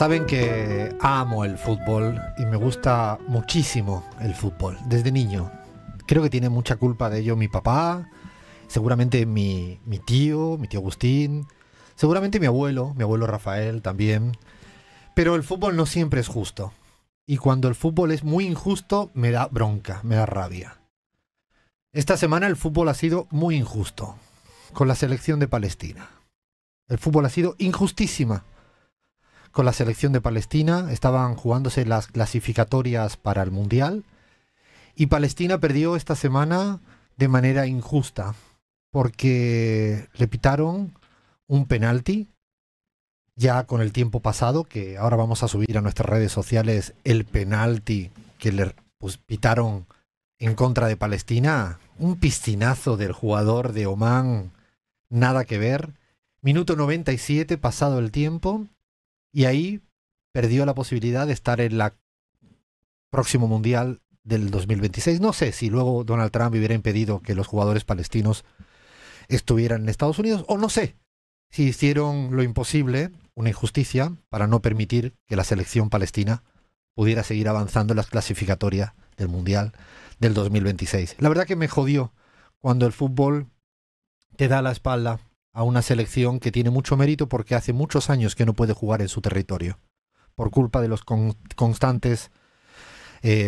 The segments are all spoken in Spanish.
Saben que amo el fútbol y me gusta muchísimo el fútbol, desde niño. Creo que tiene mucha culpa de ello mi papá, seguramente mi tío Agustín, seguramente mi abuelo Rafael también. Pero el fútbol no siempre es justo. Y cuando el fútbol es muy injusto, me da bronca, me da rabia. Esta semana el fútbol ha sido muy injusto con la selección de Palestina. El fútbol ha sido injustísima con la selección de Palestina. Estaban jugándose las clasificatorias para el Mundial y Palestina perdió esta semana de manera injusta porque le pitaron un penalti ya con el tiempo pasado, que ahora vamos a subir a nuestras redes sociales el penalti que le pitaron en contra de Palestina. Un piscinazo del jugador de Omán, nada que ver. Minuto 97, pasado el tiempo, y ahí perdió la posibilidad de estar en el próximo Mundial del 2026. No sé si luego Donald Trump hubiera impedido que los jugadores palestinos estuvieran en Estados Unidos, o no sé si hicieron lo imposible, una injusticia, para no permitir que la selección palestina pudiera seguir avanzando en las clasificatorias del Mundial del 2026. La verdad que me jodió cuando el fútbol te da la espalda a una selección que tiene mucho mérito porque hace muchos años que no puede jugar en su territorio por culpa de los constantes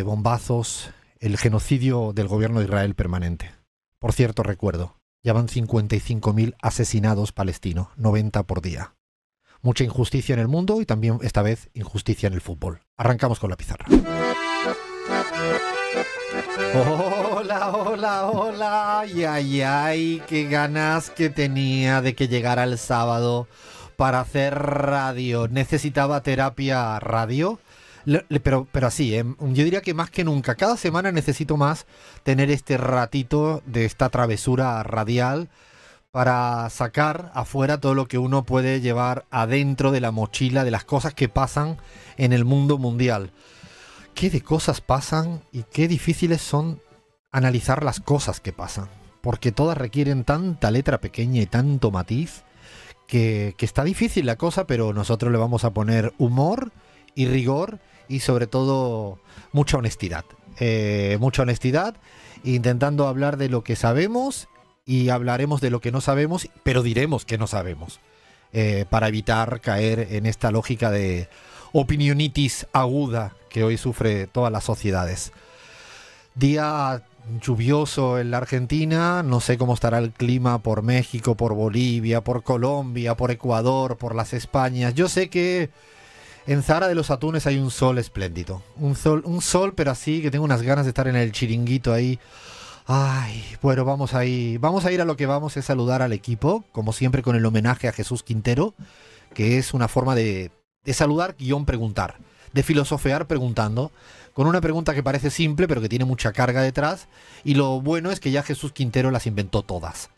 bombazos, el genocidio del gobierno de Israel permanente. Por cierto, recuerdo, ya van 55.000 asesinados palestinos, 90 por día. Mucha injusticia en el mundo y también esta vez injusticia en el fútbol. Arrancamos con la pizarra. Hola, hola, hola. Ay, ay, ay, qué ganas que tenía de que llegara el sábado para hacer radio. Necesitaba terapia radio, pero así, yo diría que más que nunca. Cada semana necesito más tener este ratito de esta travesura radial para sacar afuera todo lo que uno puede llevar adentro de la mochila de las cosas que pasan en el mundo mundial. Qué de cosas pasan y qué difíciles son analizar las cosas que pasan, porque todas requieren tanta letra pequeña y tanto matiz que está difícil la cosa, pero nosotros le vamos a poner humor y rigor y sobre todo mucha honestidad. Mucha honestidad, intentando hablar de lo que sabemos y hablaremos de lo que no sabemos, pero diremos que no sabemos, para evitar caer en esta lógica de opinionitis aguda que hoy sufre todas las sociedades. Día lluvioso en la Argentina, no sé cómo estará el clima por México, por Bolivia, por Colombia, por Ecuador, por las Españas. Yo sé que en Zara de los Atunes hay un sol espléndido, un sol pero así que tengo unas ganas de estar en el chiringuito ahí. Ay, bueno, vamos a ir a lo que vamos, es saludar al equipo, como siempre con el homenaje a Jesús Quintero, que es una forma de saludar guión preguntar, de filosofear preguntando, con una pregunta que parece simple pero que tiene mucha carga detrás, y lo bueno es que ya Jesús Quintero las inventó todas.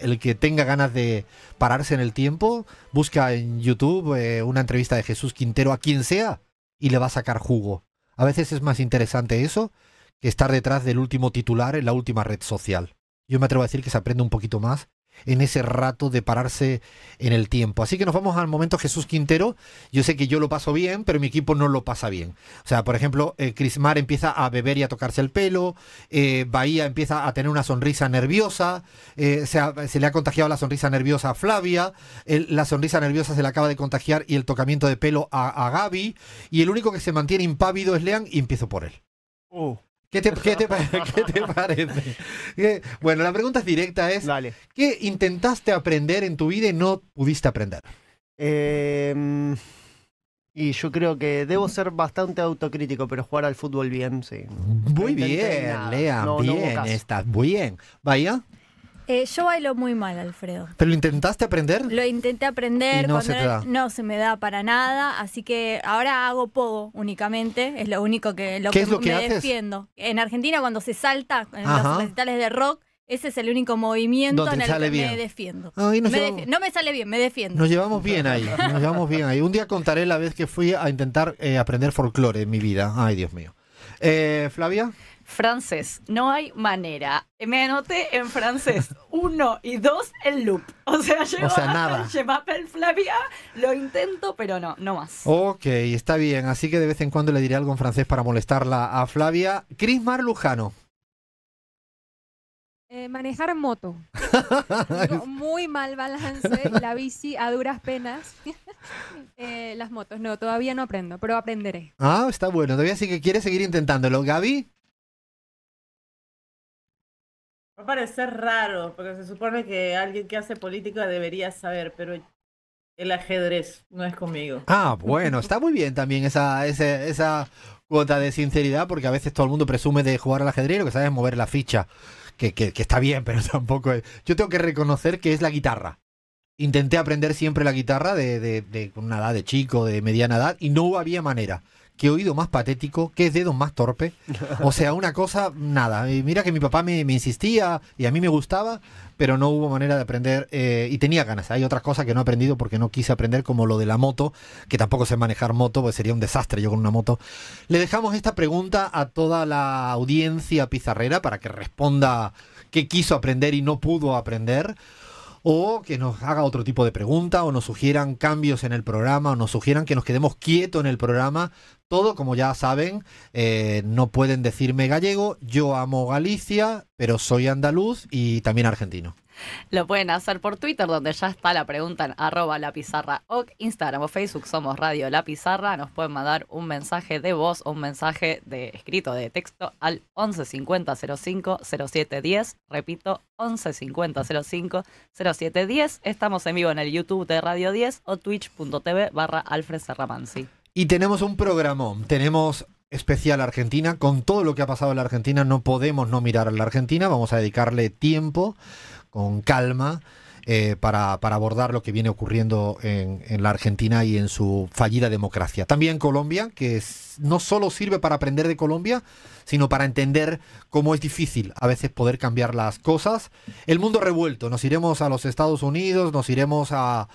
El que tenga ganas de pararse en el tiempo, busca en YouTube una entrevista de Jesús Quintero a quien sea y le va a sacar jugo. A veces es más interesante eso que estar detrás del último titular en la última red social. Yo me atrevo a decir que se aprende un poquito más en ese rato de pararse en el tiempo. Así que nos vamos al momento Jesús Quintero. Yo sé que yo lo paso bien, pero mi equipo no lo pasa bien. O sea, por ejemplo, Crismar empieza a beber y a tocarse el pelo, Bahía empieza a tener una sonrisa nerviosa, se le ha contagiado la sonrisa nerviosa a Flavia, la sonrisa nerviosa se le acaba de contagiar y el tocamiento de pelo a Gaby, y el único que se mantiene impávido es Lean, y empiezo por él. ¿Qué te parece? Bueno, la pregunta es directa, es Dale. ¿qué intentaste aprender en tu vida y no pudiste aprender? Y yo creo que debo ser bastante autocrítico, pero jugar al fútbol bien, sí. Muy bien, Lea, bien, estás muy bien. ¿Vaya? Yo bailo muy mal, Alfredo. ¿Pero lo intentaste aprender? Lo intenté aprender, y no se te da. No se me da para nada, así que ahora hago pogo únicamente, es lo único que ¿Qué es lo que me haces? Defiendo. En Argentina cuando se salta en Ajá. los recitales de rock, ese es el único movimiento Donde en el sale que bien. me defiendo. Ay, No me sale bien, me defiendo. Nos llevamos bien ahí, nos llevamos bien ahí. Un día contaré la vez que fui a intentar aprender folclore en mi vida. Ay, Dios mío. ¿Flavia? Francés, no hay manera. Me anoté en francés 1 y 2 el loop. O sea, llego nada. Je m'appelle Flavia, lo intento, pero no más. Ok, está bien. Así que de vez en cuando le diré algo en francés para molestarla a Flavia. Cris Mar Lujano. Manejar moto. Digo, muy mal balance, la bici a duras penas. Las motos, no, todavía no aprendo, pero aprenderé. Ah, está bueno. Todavía sí que quiere seguir intentándolo. Gaby. Va a parecer raro, porque se supone que alguien que hace política debería saber, pero el ajedrez no es conmigo. Ah, bueno, está muy bien también esa cuota de sinceridad, porque a veces todo el mundo presume de jugar al ajedrez y lo que sabe es mover la ficha, que está bien, pero tampoco es. Yo tengo que reconocer que es la guitarra. Intenté aprender siempre la guitarra con una edad de chico, de mediana edad, y no había manera. Qué oído más patético, qué dedos más torpe. O sea, una cosa, nada. Y mira que mi papá me insistía y a mí me gustaba, pero no hubo manera de aprender y tenía ganas. Hay otras cosas que no he aprendido porque no quise aprender, como lo de la moto, que tampoco sé manejar moto, pues sería un desastre yo con una moto. Le dejamos esta pregunta a toda la audiencia pizarrera para que responda qué quiso aprender y no pudo aprender. O que nos haga otro tipo de pregunta, o nos sugieran cambios en el programa, o nos sugieran que nos quedemos quietos en el programa. Todo, como ya saben, no pueden decirme gallego. Yo amo Galicia, pero soy andaluz y también argentino. Lo pueden hacer por Twitter, donde ya está la pregunta en @lapizarraoc, Instagram o Facebook somos Radio La Pizarra. Nos pueden mandar un mensaje de voz o un mensaje de escrito de texto al 11 50 05 07 10. Repito, 11 50 05 07 10. Estamos en vivo en el YouTube de Radio 10 o twitch.tv/Alfred Serramansi. Y tenemos un programón, tenemos especial Argentina. Con todo lo que ha pasado en la Argentina no podemos no mirar a la Argentina. Vamos a dedicarle tiempo, con calma, para abordar lo que viene ocurriendo en la Argentina y en su fallida democracia. También Colombia, que no solo sirve para aprender de Colombia, sino para entender cómo es difícil a veces poder cambiar las cosas. El mundo revuelto, nos iremos a los Estados Unidos, nos iremos a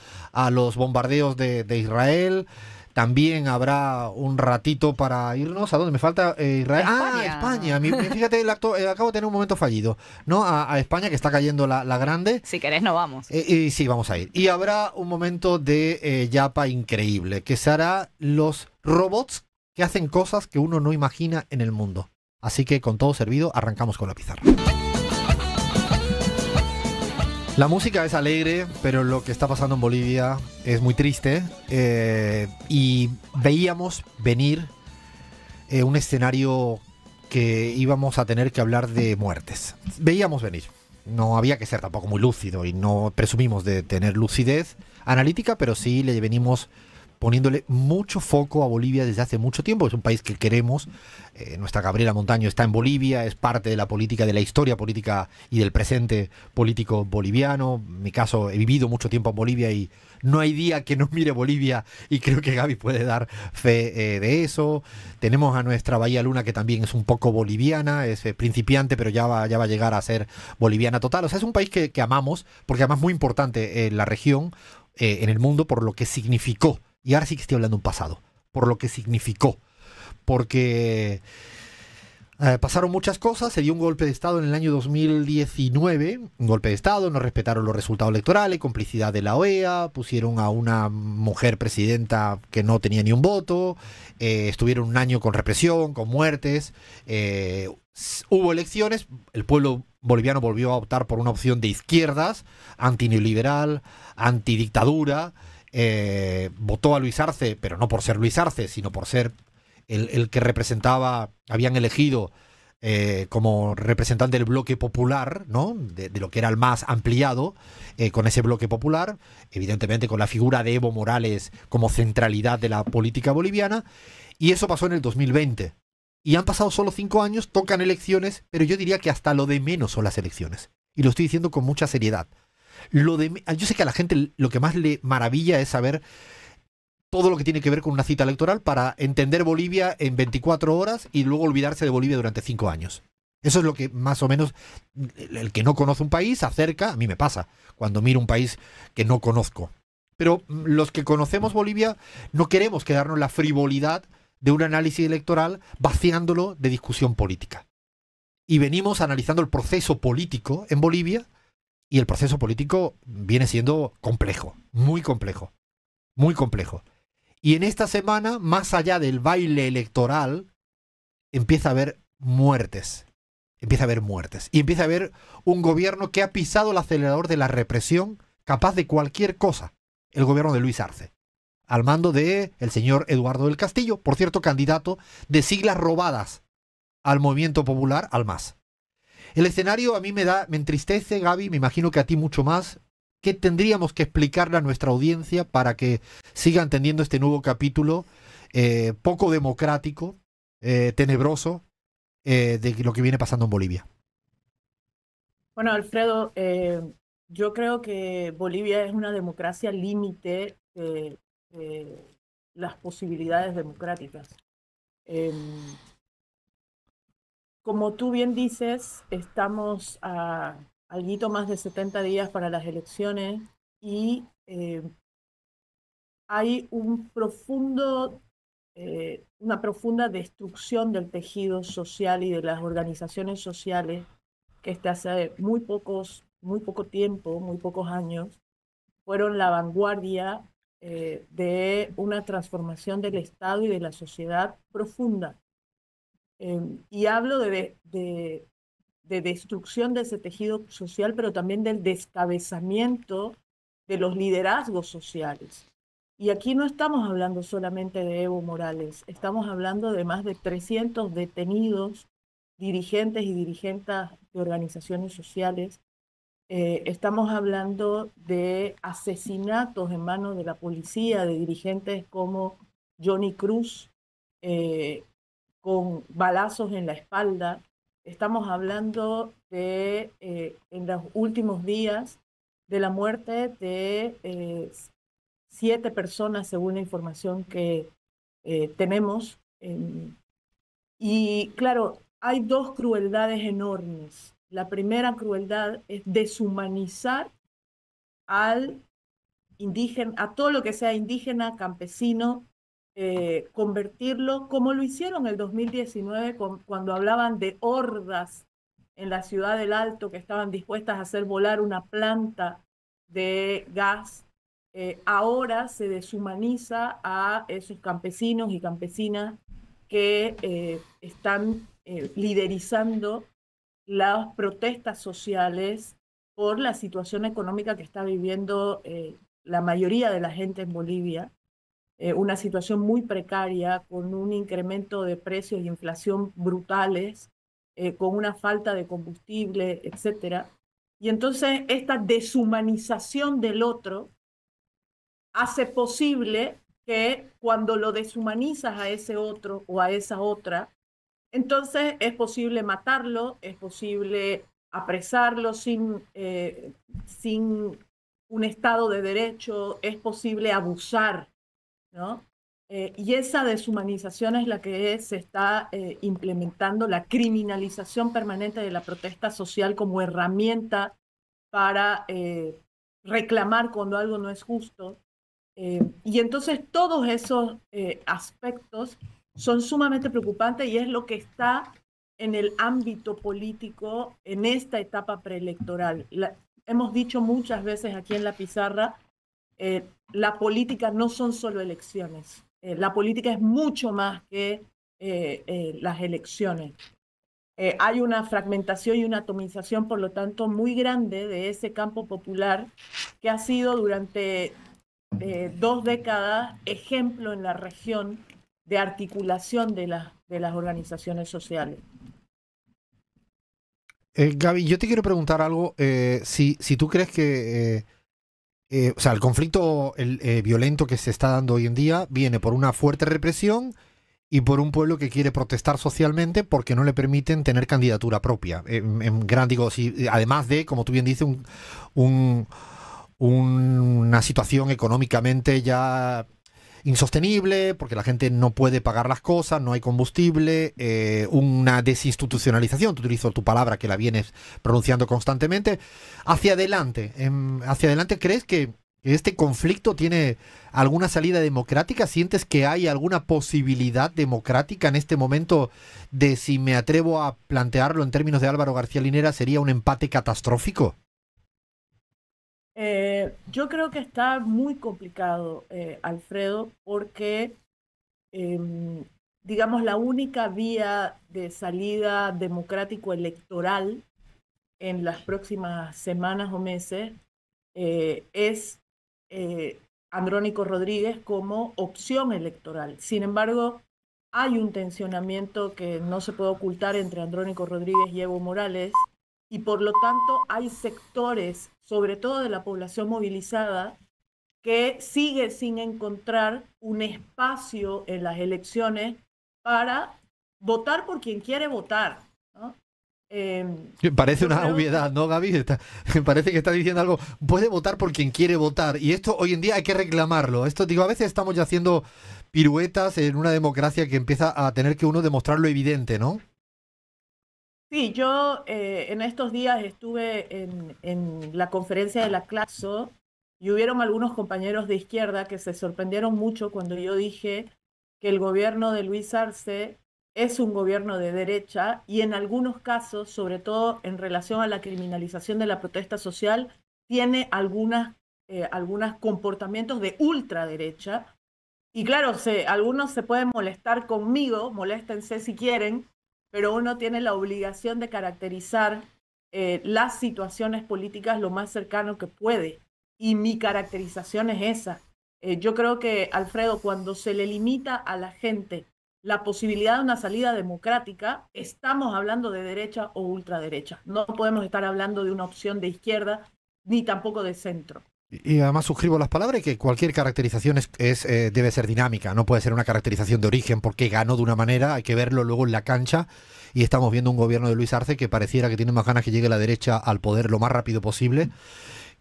los bombardeos de Israel. También habrá un ratito para irnos. ¿A dónde me falta? Israel. España. España. Fíjate, acabo de tener un momento fallido, ¿no? A España, que está cayendo la grande. Si querés, no vamos. Y sí, vamos a ir. Y habrá un momento de yapa increíble, que será los robots que hacen cosas que uno no imagina en el mundo. Así que con todo servido, arrancamos con la pizarra. La música es alegre, pero lo que está pasando en Bolivia es muy triste. Y veíamos venir un escenario que íbamos a tener que hablar de muertes. Veíamos venir. No había que ser tampoco muy lúcido y no presumimos de tener lucidez analítica, pero sí le venimos poniéndole mucho foco a Bolivia desde hace mucho tiempo. Es un país que queremos. Nuestra Gabriela Montaño está en Bolivia, es parte de la política, de la historia política y del presente político boliviano. En mi caso, he vivido mucho tiempo en Bolivia y no hay día que no mire Bolivia, y creo que Gaby puede dar fe de eso. Tenemos a nuestra Bahía Luna, que también es un poco boliviana, es principiante, pero ya va a llegar a ser boliviana total. O sea, es un país que amamos, porque además es muy importante en la región, en el mundo, por lo que significó. Y ahora sí que estoy hablando un pasado, por lo que significó. Porque pasaron muchas cosas, se dio un golpe de Estado en el año 2019, un golpe de Estado, no respetaron los resultados electorales, complicidad de la OEA, pusieron a una mujer presidenta que no tenía ni un voto, estuvieron un año con represión, con muertes, hubo elecciones, el pueblo boliviano volvió a optar por una opción de izquierdas, antineoliberal, antidictadura. Votó a Luis Arce, pero no por ser Luis Arce, sino por ser el que representaba, habían elegido como representante del bloque popular, ¿no? De lo que era el más ampliado, con ese bloque popular, evidentemente con la figura de Evo Morales como centralidad de la política boliviana, y eso pasó en el 2020. Y han pasado solo 5 años, tocan elecciones, pero yo diría que hasta lo de menos son las elecciones. Y lo estoy diciendo con mucha seriedad. Yo sé que a la gente lo que más le maravilla es saber todo lo que tiene que ver con una cita electoral para entender Bolivia en 24 horas y luego olvidarse de Bolivia durante 5 años. Eso es lo que más o menos el que no conoce un país acerca, a mí me pasa, cuando miro un país que no conozco. Pero los que conocemos Bolivia no queremos quedarnos en la frivolidad de un análisis electoral vaciándolo de discusión política. y venimos analizando el proceso político en Bolivia, y el proceso político viene siendo complejo, muy complejo, muy complejo. Y en esta semana, más allá del baile electoral, empieza a haber muertes. Empieza a haber muertes. Y empieza a haber un gobierno que ha pisado el acelerador de la represión, capaz de cualquier cosa. El gobierno de Luis Arce, al mando de el señor Eduardo del Castillo, por cierto, candidato de siglas robadas al Movimiento Popular, al MAS. El escenario a mí me entristece, Gaby, me imagino que a ti mucho más. ¿Qué tendríamos que explicarle a nuestra audiencia para que siga entendiendo este nuevo capítulo poco democrático, tenebroso, de lo que viene pasando en Bolivia? Bueno, Alfredo, yo creo que Bolivia es una democracia límite de las posibilidades democráticas. Como tú bien dices, estamos a alguito más de 70 días para las elecciones y hay una profunda destrucción del tejido social y de las organizaciones sociales que hasta hace muy poco tiempo, muy pocos años, fueron la vanguardia de una transformación del Estado y de la sociedad profunda. Y hablo de destrucción de ese tejido social, pero también del descabezamiento de los liderazgos sociales. Y aquí no estamos hablando solamente de Evo Morales, estamos hablando de más de 300 detenidos, dirigentes y dirigentes de organizaciones sociales. Estamos hablando de asesinatos en manos de la policía, de dirigentes como Johnny Cruz, con balazos en la espalda. Estamos hablando de, en los últimos días, de la muerte de 7 personas, según la información que tenemos. Y claro, hay 2 crueldades enormes. La primera crueldad es deshumanizar al indígena, a todo lo que sea indígena, campesino, convertirlo, como lo hicieron en el 2019 cuando hablaban de hordas en la ciudad del Alto que estaban dispuestas a hacer volar una planta de gas. Ahora se deshumaniza a esos campesinos y campesinas que están liderizando las protestas sociales por la situación económica que está viviendo la mayoría de la gente en Bolivia. Una situación muy precaria, con un incremento de precios y inflación brutales, con una falta de combustible, etc. Y entonces esta deshumanización del otro hace posible que cuando lo deshumanizas a ese otro o a esa otra, entonces es posible matarlo, es posible apresarlo sin un Estado de Derecho, es posible abusar, ¿no? Y esa deshumanización es la que se está implementando, la criminalización permanente de la protesta social como herramienta para reclamar cuando algo no es justo. Y entonces todos esos aspectos son sumamente preocupantes y es lo que está en el ámbito político en esta etapa preelectoral. Hemos dicho muchas veces aquí en La Pizarra, la política no son solo elecciones. La política es mucho más que las elecciones. Hay una fragmentación y una atomización, por lo tanto, muy grande de ese campo popular que ha sido durante 2 décadas ejemplo en la región de articulación de las organizaciones sociales. Gaby, yo te quiero preguntar algo. Si tú crees que o sea, el conflicto violento que se está dando hoy en día viene por una fuerte represión y por un pueblo que quiere protestar socialmente porque no le permiten tener candidatura propia. Además de, como tú bien dices, una situación económicamente ya insostenible, porque la gente no puede pagar las cosas, no hay combustible, una desinstitucionalización, tú utilizo tu palabra que la vienes pronunciando constantemente. Hacia adelante, ¿crees que ¿Este conflicto tiene alguna salida democrática? ¿Sientes que hay alguna posibilidad democrática en este momento de, si me atrevo a plantearlo en términos de Álvaro García Linera, sería un empate catastrófico? Yo creo que está muy complicado, Alfredo, porque, digamos, la única vía de salida democrático-electoral en las próximas semanas o meses es Andrónico Rodríguez como opción electoral. Sin embargo, hay un tensionamiento que no se puede ocultar entre Andrónico Rodríguez y Evo Morales, y por lo tanto hay sectores, sobre todo de la población movilizada, que sigue sin encontrar un espacio en las elecciones para votar por quien quiere votar, ¿no? Parece una creo obviedad, ¿no, Gaby? Parece que está diciendo algo. Puede votar por quien quiere votar. Y esto hoy en día hay que reclamarlo. Esto, digo, a veces estamos ya haciendo piruetas en una democracia que empieza a tener que uno demostrar lo evidente, ¿no? Sí, yo en estos días estuve en la conferencia de la Claxo y hubieron algunos compañeros de izquierda que se sorprendieron mucho cuando yo dije que el gobierno de Luis Arce es un gobierno de derecha y en algunos casos, sobre todo en relación a la criminalización de la protesta social, tiene algunos comportamientos de ultraderecha. Y claro, algunos se pueden molestar conmigo, moléstense si quieren, pero uno tiene la obligación de caracterizar las situaciones políticas lo más cercano que puede. Y mi caracterización es esa. Yo creo que, Alfredo, cuando se le limita a la gente la posibilidad de una salida democrática, estamos hablando de derecha o ultraderecha. No podemos estar hablando de una opción de izquierda ni tampoco de centro. Y además suscribo las palabras que cualquier caracterización debe ser dinámica, no puede ser una caracterización de origen porque ganó de una manera, hay que verlo luego en la cancha, y estamos viendo un gobierno de Luis Arce que pareciera que tiene más ganas que llegue la derecha al poder lo más rápido posible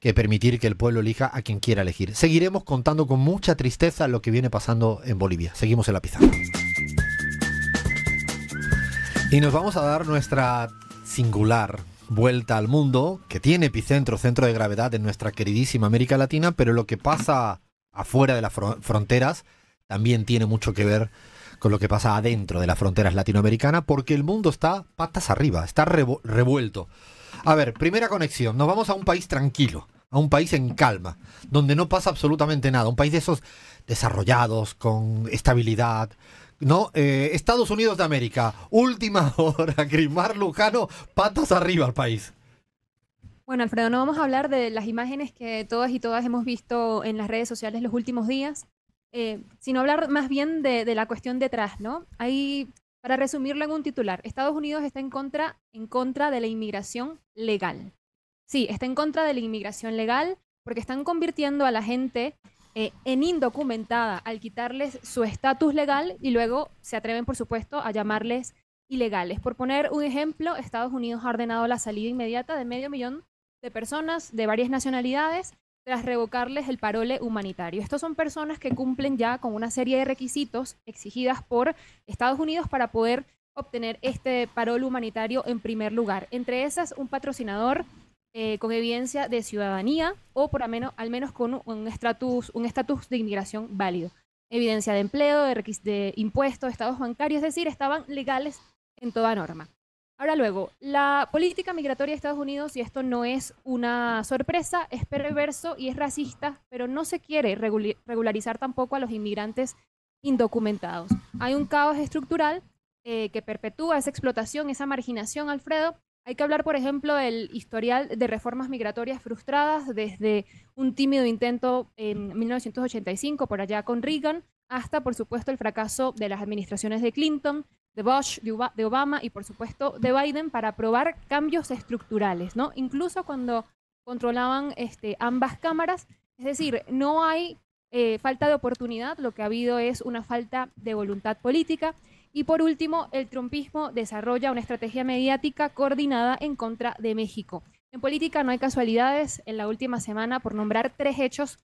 que permitir que el pueblo elija a quien quiera elegir. Seguiremos contando con mucha tristeza lo que viene pasando en Bolivia. Seguimos en la pizarra. Y nos vamos a dar nuestra singular vuelta al mundo, que tiene epicentro, centro de gravedad en nuestra queridísima América Latina, pero lo que pasa afuera de las fronteras también tiene mucho que ver con lo que pasa adentro de las fronteras latinoamericanas, porque el mundo está patas arriba, está revuelto. A ver, primera conexión, nos vamos a un país tranquilo, a un país en calma, donde no pasa absolutamente nada, un país de esos desarrollados, con estabilidad, ¿no? Estados Unidos de América, última hora, Grimar Lujano, patas arriba al país. Bueno, Alfredo, no vamos a hablar de las imágenes que todas y todas hemos visto en las redes sociales los últimos días, sino hablar más bien de la cuestión detrás, ¿no? Ahí, para resumirlo en un titular, Estados Unidos está en contra de la inmigración legal. Sí, está en contra de la inmigración legal porque están convirtiendo a la gente en indocumentada al quitarles su estatus legal y luego se atreven, por supuesto, a llamarles ilegales. Por poner un ejemplo, Estados Unidos ha ordenado la salida inmediata de 500.000 de personas de varias nacionalidades tras revocarles el parole humanitario. Estos son personas que cumplen ya con una serie de requisitos exigidas por Estados Unidos para poder obtener este parole humanitario en primer lugar. Entre esas, un patrocinador con evidencia de ciudadanía o por al menos con un estatus de inmigración válido. Evidencia de empleo, de impuestos, estados bancarios, es decir, estaban legales en toda norma. Ahora luego, la política migratoria de Estados Unidos, y esto no es una sorpresa, es perverso y es racista, pero no se quiere regularizar tampoco a los inmigrantes indocumentados. Hay un caos estructural que perpetúa esa explotación, esa marginación, Alfredo. Hay que hablar, por ejemplo, del historial de reformas migratorias frustradas desde un tímido intento en 1985, por allá con Reagan, hasta, por supuesto, el fracaso de las administraciones de Clinton, de Bush, de Obama y, por supuesto, de Biden para aprobar cambios estructurales, ¿no? Incluso cuando controlaban ambas cámaras. Es decir, no hay falta de oportunidad, lo que ha habido es una falta de voluntad política. Y por último, el trumpismo desarrolla una estrategia mediática coordinada en contra de México. En política no hay casualidades. En la última semana, por nombrar 3 hechos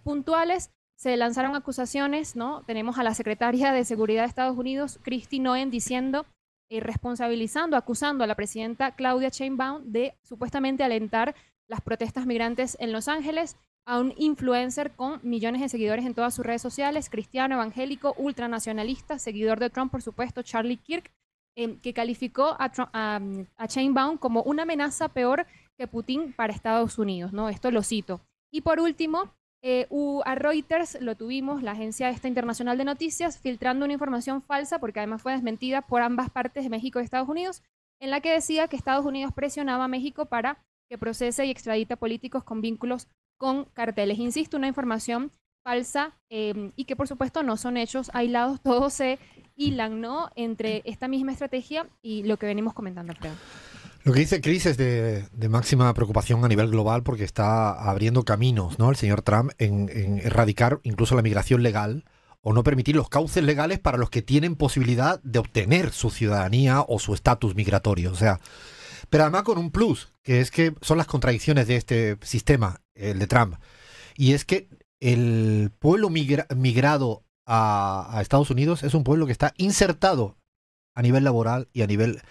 puntuales, se lanzaron acusaciones, ¿no? Tenemos a la secretaria de Seguridad de Estados Unidos, Kristi Noem, diciendo, acusando a la presidenta Claudia Sheinbaum de supuestamente alentar las protestas migrantes en Los Ángeles. a un influencer con millones de seguidores en todas sus redes sociales, cristiano, evangélico, ultranacionalista, seguidor de Trump, por supuesto, Charlie Kirk, que calificó a Sheinbaum como una amenaza peor que Putin para Estados Unidos, ¿no? Esto lo cito. Y por último, a Reuters lo tuvimos, la agencia esta internacional de noticias, filtrando una información falsa, porque además fue desmentida por ambas partes de México y Estados Unidos, en la que decía que Estados Unidos presionaba a México para que procese y extradite a políticos con vínculos con carteles. Insisto, una información falsa y que por supuesto no son hechos aislados, todos se hilan, ¿no?, entre esta misma estrategia y lo que venimos comentando, Alfredo. Lo que dice Chris es de máxima preocupación a nivel global porque está abriendo caminos, ¿no?, el señor Trump en erradicar incluso la migración legal o no permitir los cauces legales para los que tienen posibilidad de obtener su ciudadanía o su estatus migratorio. O sea, pero además con un plus, que es que son las contradicciones de este sistema, el de Trump. Y es que el pueblo migrado a Estados Unidos es un pueblo que está insertado a nivel laboral y a nivel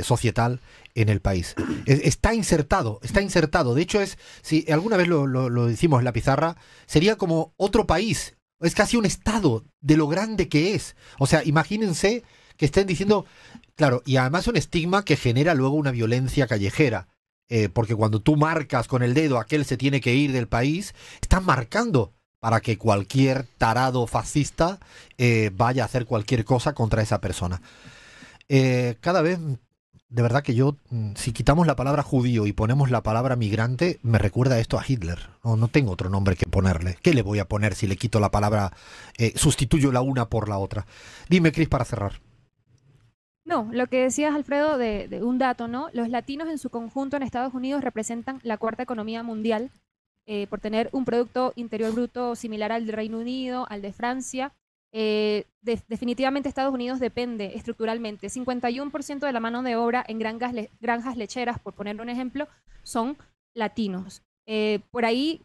societal en el país. Está insertado. De hecho, si alguna vez lo decimos en la pizarra, sería como otro país. Es casi un estado de lo grande que es. O sea, imagínense que estén diciendo, claro, y además un estigma que genera luego una violencia callejera. Porque cuando tú marcas con el dedo aquel se tiene que ir del país, estás marcando para que cualquier tarado fascista vaya a hacer cualquier cosa contra esa persona. Cada vez, de verdad que yo, si quitamos la palabra judío y ponemos la palabra migrante, me recuerda esto a Hitler. No tengo otro nombre que ponerle. ¿Qué le voy a poner si le quito la palabra, sustituyo la una por la otra? Dime, Cris, para cerrar. No, lo que decías, Alfredo, de un dato, ¿no? Los latinos en su conjunto en Estados Unidos representan la cuarta economía mundial por tener un Producto Interior Bruto similar al del Reino Unido, al de Francia. Definitivamente Estados Unidos depende estructuralmente. 51% de la mano de obra en granjas lecheras, por poner un ejemplo, son latinos. Por ahí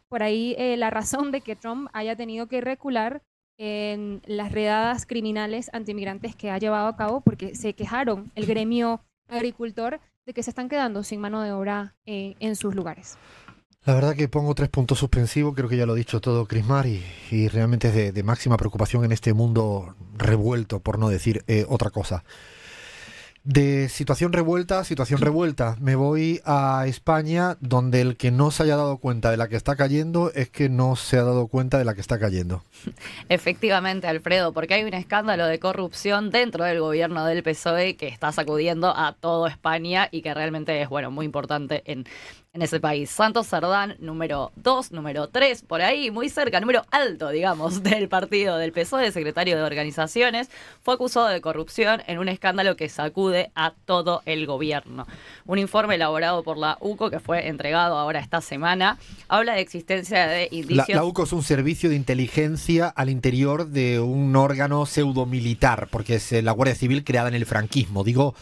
la razón de que Trump haya tenido que recular en las redadas criminales antimigrantes que ha llevado a cabo, porque se quejaron el gremio agricultor de que se están quedando sin mano de obra en sus lugares. La verdad que pongo 3 puntos suspensivos, creo que ya lo ha dicho todo Crismar y realmente es de máxima preocupación en este mundo revuelto, por no decir otra cosa. De situación revuelta, me voy a España, donde el que no se haya dado cuenta de la que está cayendo es que no se ha dado cuenta de la que está cayendo. Efectivamente, Alfredo, porque hay un escándalo de corrupción dentro del gobierno del PSOE que está sacudiendo a toda España y que realmente es, bueno, muy importante en ese país. Santos Cerdán, número 2, número 3, por ahí, muy cerca, número alto, digamos, del partido del PSOE, secretario de organizaciones, fue acusado de corrupción en un escándalo que sacude a todo el gobierno. Un informe elaborado por la UCO, que fue entregado ahora esta semana, habla de existencia de indicios... La UCO es un servicio de inteligencia al interior de un órgano pseudomilitar, porque es la Guardia Civil creada en el franquismo. Digo,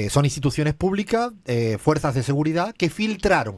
son instituciones públicas, fuerzas de seguridad, que filtraron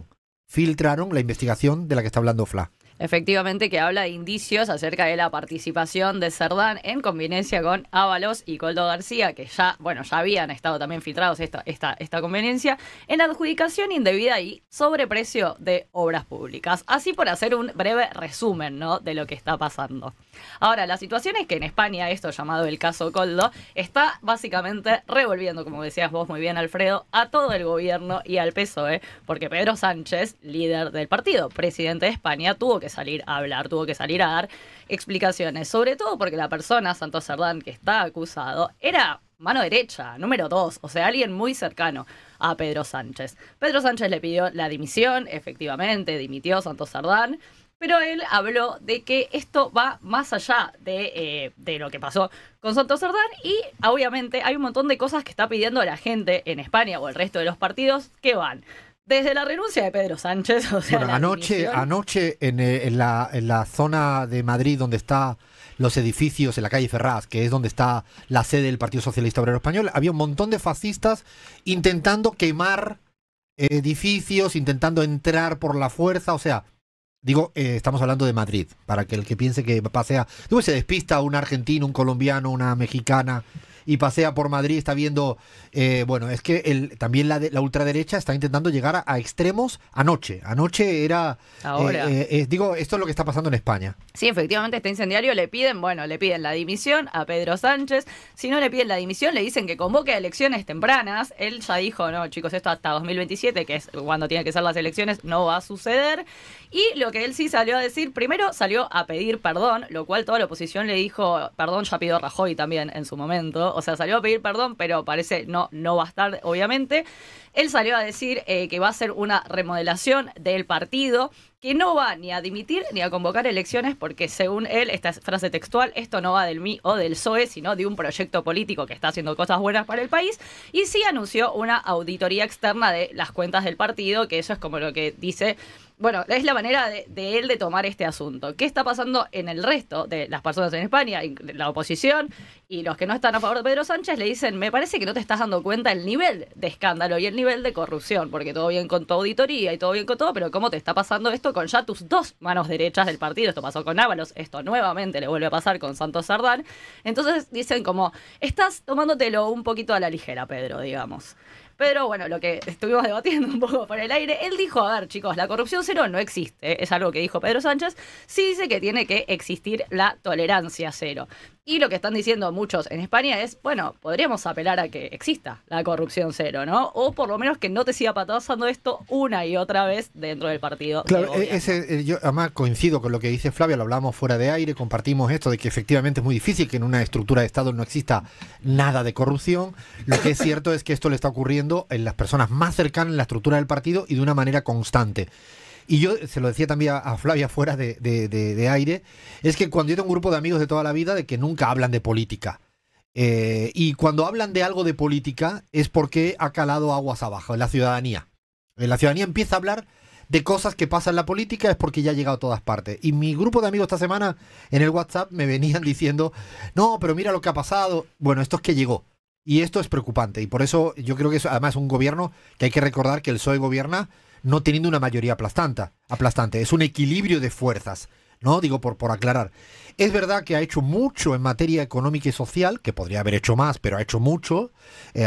la investigación de la que está hablando Fla. Efectivamente, que habla de indicios acerca de la participación de Cerdán en conveniencia con Ábalos y Koldo García, que ya habían estado también filtrados esta conveniencia, en adjudicación indebida y sobreprecio de obras públicas. Así por hacer un breve resumen, ¿no?, de lo que está pasando. Ahora, la situación es que en España, esto llamado el caso Koldo, está básicamente revolviendo, como decías vos muy bien, Alfredo, a todo el gobierno y al PSOE, porque Pedro Sánchez, líder del partido, presidente de España, tuvo que salir a hablar, tuvo que salir a dar explicaciones, sobre todo porque la persona, Santos Cerdán, que está acusado, era mano derecha, número 2, o sea, alguien muy cercano a Pedro Sánchez. Pedro Sánchez le pidió la dimisión, efectivamente, dimitió Santos Cerdán, pero él habló de que esto va más allá de lo que pasó con Santos Cerdán y obviamente hay un montón de cosas que está pidiendo la gente en España o el resto de los partidos que van desde la renuncia de Pedro Sánchez, o sea, bueno, anoche en la zona de Madrid donde están los edificios, en la calle Ferraz, que es donde está la sede del Partido Socialista Obrero Español, había un montón de fascistas intentando quemar edificios, intentando entrar por la fuerza, o sea, digo, estamos hablando de Madrid, para que el que piense que pasea, luego se despista un argentino, un colombiano, una mexicana, y pasea por Madrid, está viendo, bueno, es que también la ultraderecha está intentando llegar a extremos anoche. Anoche era, Ahora. digo, esto es lo que está pasando en España. Sí, efectivamente, este incendiario le piden la dimisión a Pedro Sánchez. Si no le piden la dimisión, le dicen que convoque a elecciones tempranas. Él ya dijo, no, chicos, esto hasta 2027, que es cuando tienen que ser las elecciones, no va a suceder. Y lo que él sí salió a decir, primero salió a pedir perdón, lo cual toda la oposición le dijo, perdón, ya pidió Rajoy también en su momento. O sea, salió a pedir perdón, pero parece no va a estar, obviamente. Él salió a decir que va a hacer una remodelación del partido, que no va ni a dimitir ni a convocar elecciones, porque según él, esta es frase textual, esto no va del MI o del PSOE, sino de un proyecto político que está haciendo cosas buenas para el país. Y sí anunció una auditoría externa de las cuentas del partido, que eso es como lo que dice... Bueno, es la manera de él de tomar este asunto. ¿Qué está pasando en el resto de las personas en España? La oposición y los que no están a favor de Pedro Sánchez le dicen, me parece que no te estás dando cuenta el nivel de escándalo y el nivel de corrupción, porque todo bien con tu auditoría y todo bien con todo, pero ¿cómo te está pasando esto con ya tus dos manos derechas del partido? Esto pasó con Ábalos, esto nuevamente le vuelve a pasar con Santos Sardán. Entonces dicen como, estás tomándotelo un poquito a la ligera, Pedro, digamos. Pero bueno, lo que estuvimos debatiendo un poco por el aire, él dijo, a ver chicos, la corrupción cero no existe, es algo que dijo Pedro Sánchez, sí dice que tiene que existir la tolerancia cero. Y lo que están diciendo muchos en España es, bueno, podríamos apelar a que exista la corrupción cero, ¿no? O por lo menos que no te siga pasando esto una y otra vez dentro del partido. Claro, yo además coincido con lo que dice Flavia, lo hablamos fuera de aire, compartimos esto de que efectivamente es muy difícil que en una estructura de Estado no exista nada de corrupción. Lo que es cierto es que esto le está ocurriendo en las personas más cercanas en la estructura del partido y de una manera constante. Y yo se lo decía también a Flavia fuera de aire, es que cuando yo tengo un grupo de amigos de toda la vida de que nunca hablan de política. Y cuando hablan de algo de política es porque ha calado aguas abajo en la ciudadanía. La ciudadanía empieza a hablar de cosas que pasan en la política es porque ya ha llegado a todas partes. Y mi grupo de amigos esta semana en el WhatsApp me venían diciendo, no, pero mira lo que ha pasado. Bueno, esto es que llegó. Y esto es preocupante. Y por eso yo creo que es además un gobierno que hay que recordar que el PSOE gobierna no teniendo una mayoría aplastante. Es un equilibrio de fuerzas, ¿no? Digo, por aclarar. Es verdad que ha hecho mucho en materia económica y social, que podría haber hecho más, pero ha hecho mucho.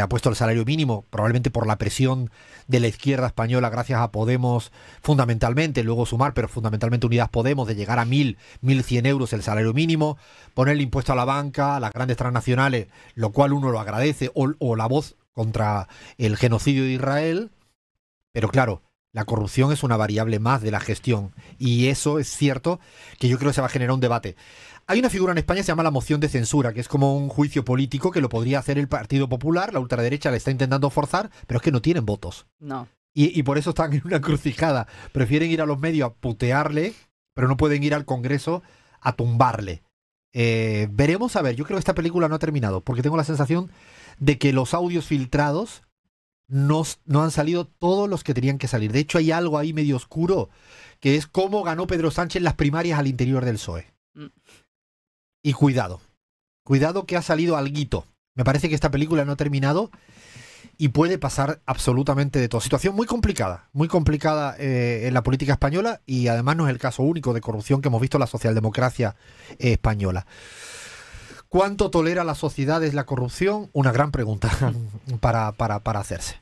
Ha puesto el salario mínimo, probablemente por la presión de la izquierda española, gracias a Podemos, fundamentalmente, luego Sumar, pero fundamentalmente Unidas Podemos, de llegar a 1.100 euros el salario mínimo, poner el impuesto a la banca, a las grandes transnacionales, lo cual uno lo agradece, o la voz contra el genocidio de Israel. Pero claro, la corrupción es una variable más de la gestión y eso es cierto que yo creo que se va a generar un debate. Hay una figura en España que se llama la moción de censura, que es como un juicio político que lo podría hacer el Partido Popular, la ultraderecha le está intentando forzar, pero es que no tienen votos. No. Y por eso están en una encrucijada. Prefieren ir a los medios a putearle, pero no pueden ir al Congreso a tumbarle. Veremos, a ver, yo creo que esta película no ha terminado, porque tengo la sensación de que los audios filtrados no han salido todos los que tenían que salir. De hecho, hay algo ahí medio oscuro, que es cómo ganó Pedro Sánchez las primarias al interior del PSOE. Y cuidado que ha salido alguito. Me parece que esta película no ha terminado y puede pasar absolutamente de todo. Situación muy complicada en la política española y además no es el caso único de corrupción que hemos visto en la socialdemocracia española. ¿Cuánto tolera la sociedad la corrupción? Una gran pregunta para hacerse.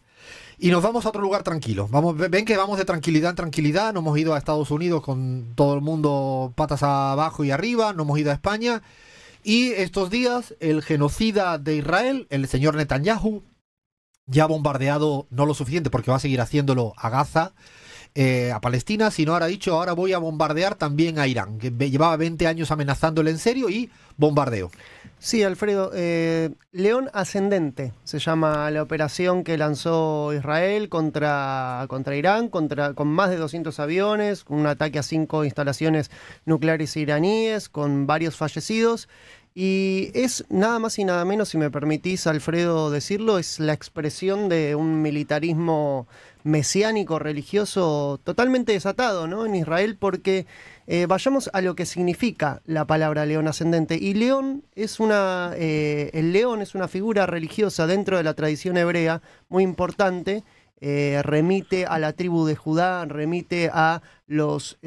Y nos vamos a otro lugar tranquilo. Ven que vamos de tranquilidad en tranquilidad. No hemos ido a Estados Unidos con todo el mundo patas abajo y arriba. No hemos ido a España. Y estos días el genocida de Israel, el señor Netanyahu, ya ha bombardeado no lo suficiente porque va a seguir haciéndolo a Gaza, a Palestina, sino ahora ha dicho, ahora voy a bombardear también a Irán, que llevaba 20 años amenazándole en serio y bombardeo. Sí, Alfredo, León Ascendente se llama la operación que lanzó Israel contra Irán, con más de 200 aviones, un ataque a 5 instalaciones nucleares iraníes, con varios fallecidos. Y es nada más y nada menos, si me permitís, Alfredo, decirlo, es la expresión de un militarismo mesiánico religioso totalmente desatado, ¿no?, en Israel, porque vayamos a lo que significa la palabra león ascendente. Y león es el león es una figura religiosa dentro de la tradición hebrea muy importante, remite a la tribu de Judá, remite a los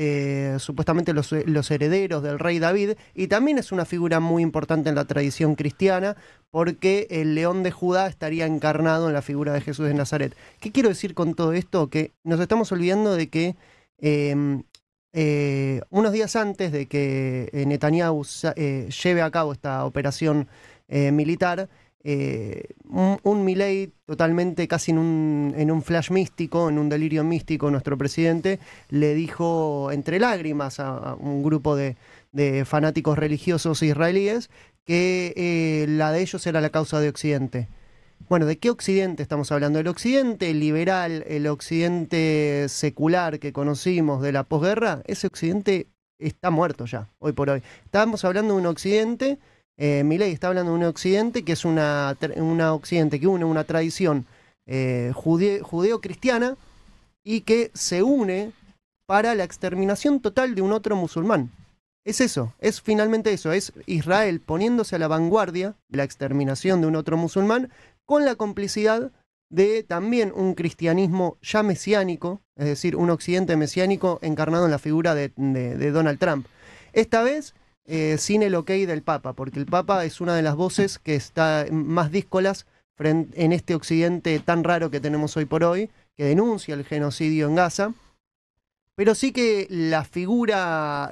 supuestamente los herederos del rey David, y también es una figura muy importante en la tradición cristiana, porque el león de Judá estaría encarnado en la figura de Jesús de Nazaret. ¿Qué quiero decir con todo esto? Que nos estamos olvidando de que unos días antes de que Netanyahu lleve a cabo esta operación militar, un Milei totalmente casi en un flash místico, en un delirio místico, nuestro presidente le dijo entre lágrimas a un grupo de fanáticos religiosos israelíes que la de ellos era la causa de Occidente. Bueno, ¿de qué Occidente estamos hablando? El Occidente liberal, el Occidente secular que conocimos de la posguerra, ese Occidente está muerto ya, hoy por hoy. Estamos hablando de un Occidente, Milei está hablando de un Occidente que es una Occidente que une una tradición judeo-cristiana y que se une para la exterminación total de un otro musulmán. Es eso, es finalmente eso, es Israel poniéndose a la vanguardia de la exterminación de un otro musulmán con la complicidad de también un cristianismo ya mesiánico, es decir, un occidente mesiánico encarnado en la figura de Donald Trump. Esta vez sin el ok del Papa, porque el Papa es una de las voces que está más díscolas en este occidente tan raro que tenemos hoy por hoy, que denuncia el genocidio en Gaza. Pero sí que la figura,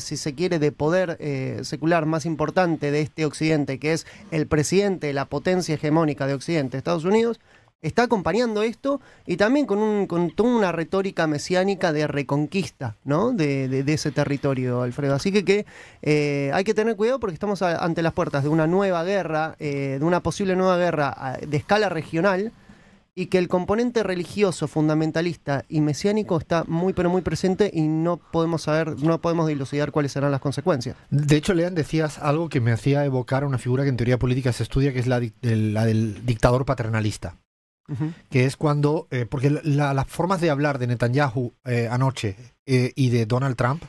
si se quiere, de poder secular más importante de este Occidente, que es el presidente de la potencia hegemónica de Occidente, Estados Unidos, está acompañando esto y también con toda una retórica mesiánica de reconquista, ¿no? de ese territorio, Alfredo. Así que hay que tener cuidado porque estamos ante las puertas de una nueva guerra, de una posible nueva guerra de escala regional, y que el componente religioso, fundamentalista y mesiánico está muy pero muy presente y no podemos dilucidar cuáles serán las consecuencias. De hecho, Lean, decías algo que me hacía evocar a una figura que en teoría política se estudia, que es la del dictador paternalista. Que es cuando, porque las formas de hablar de Netanyahu anoche y de Donald Trump,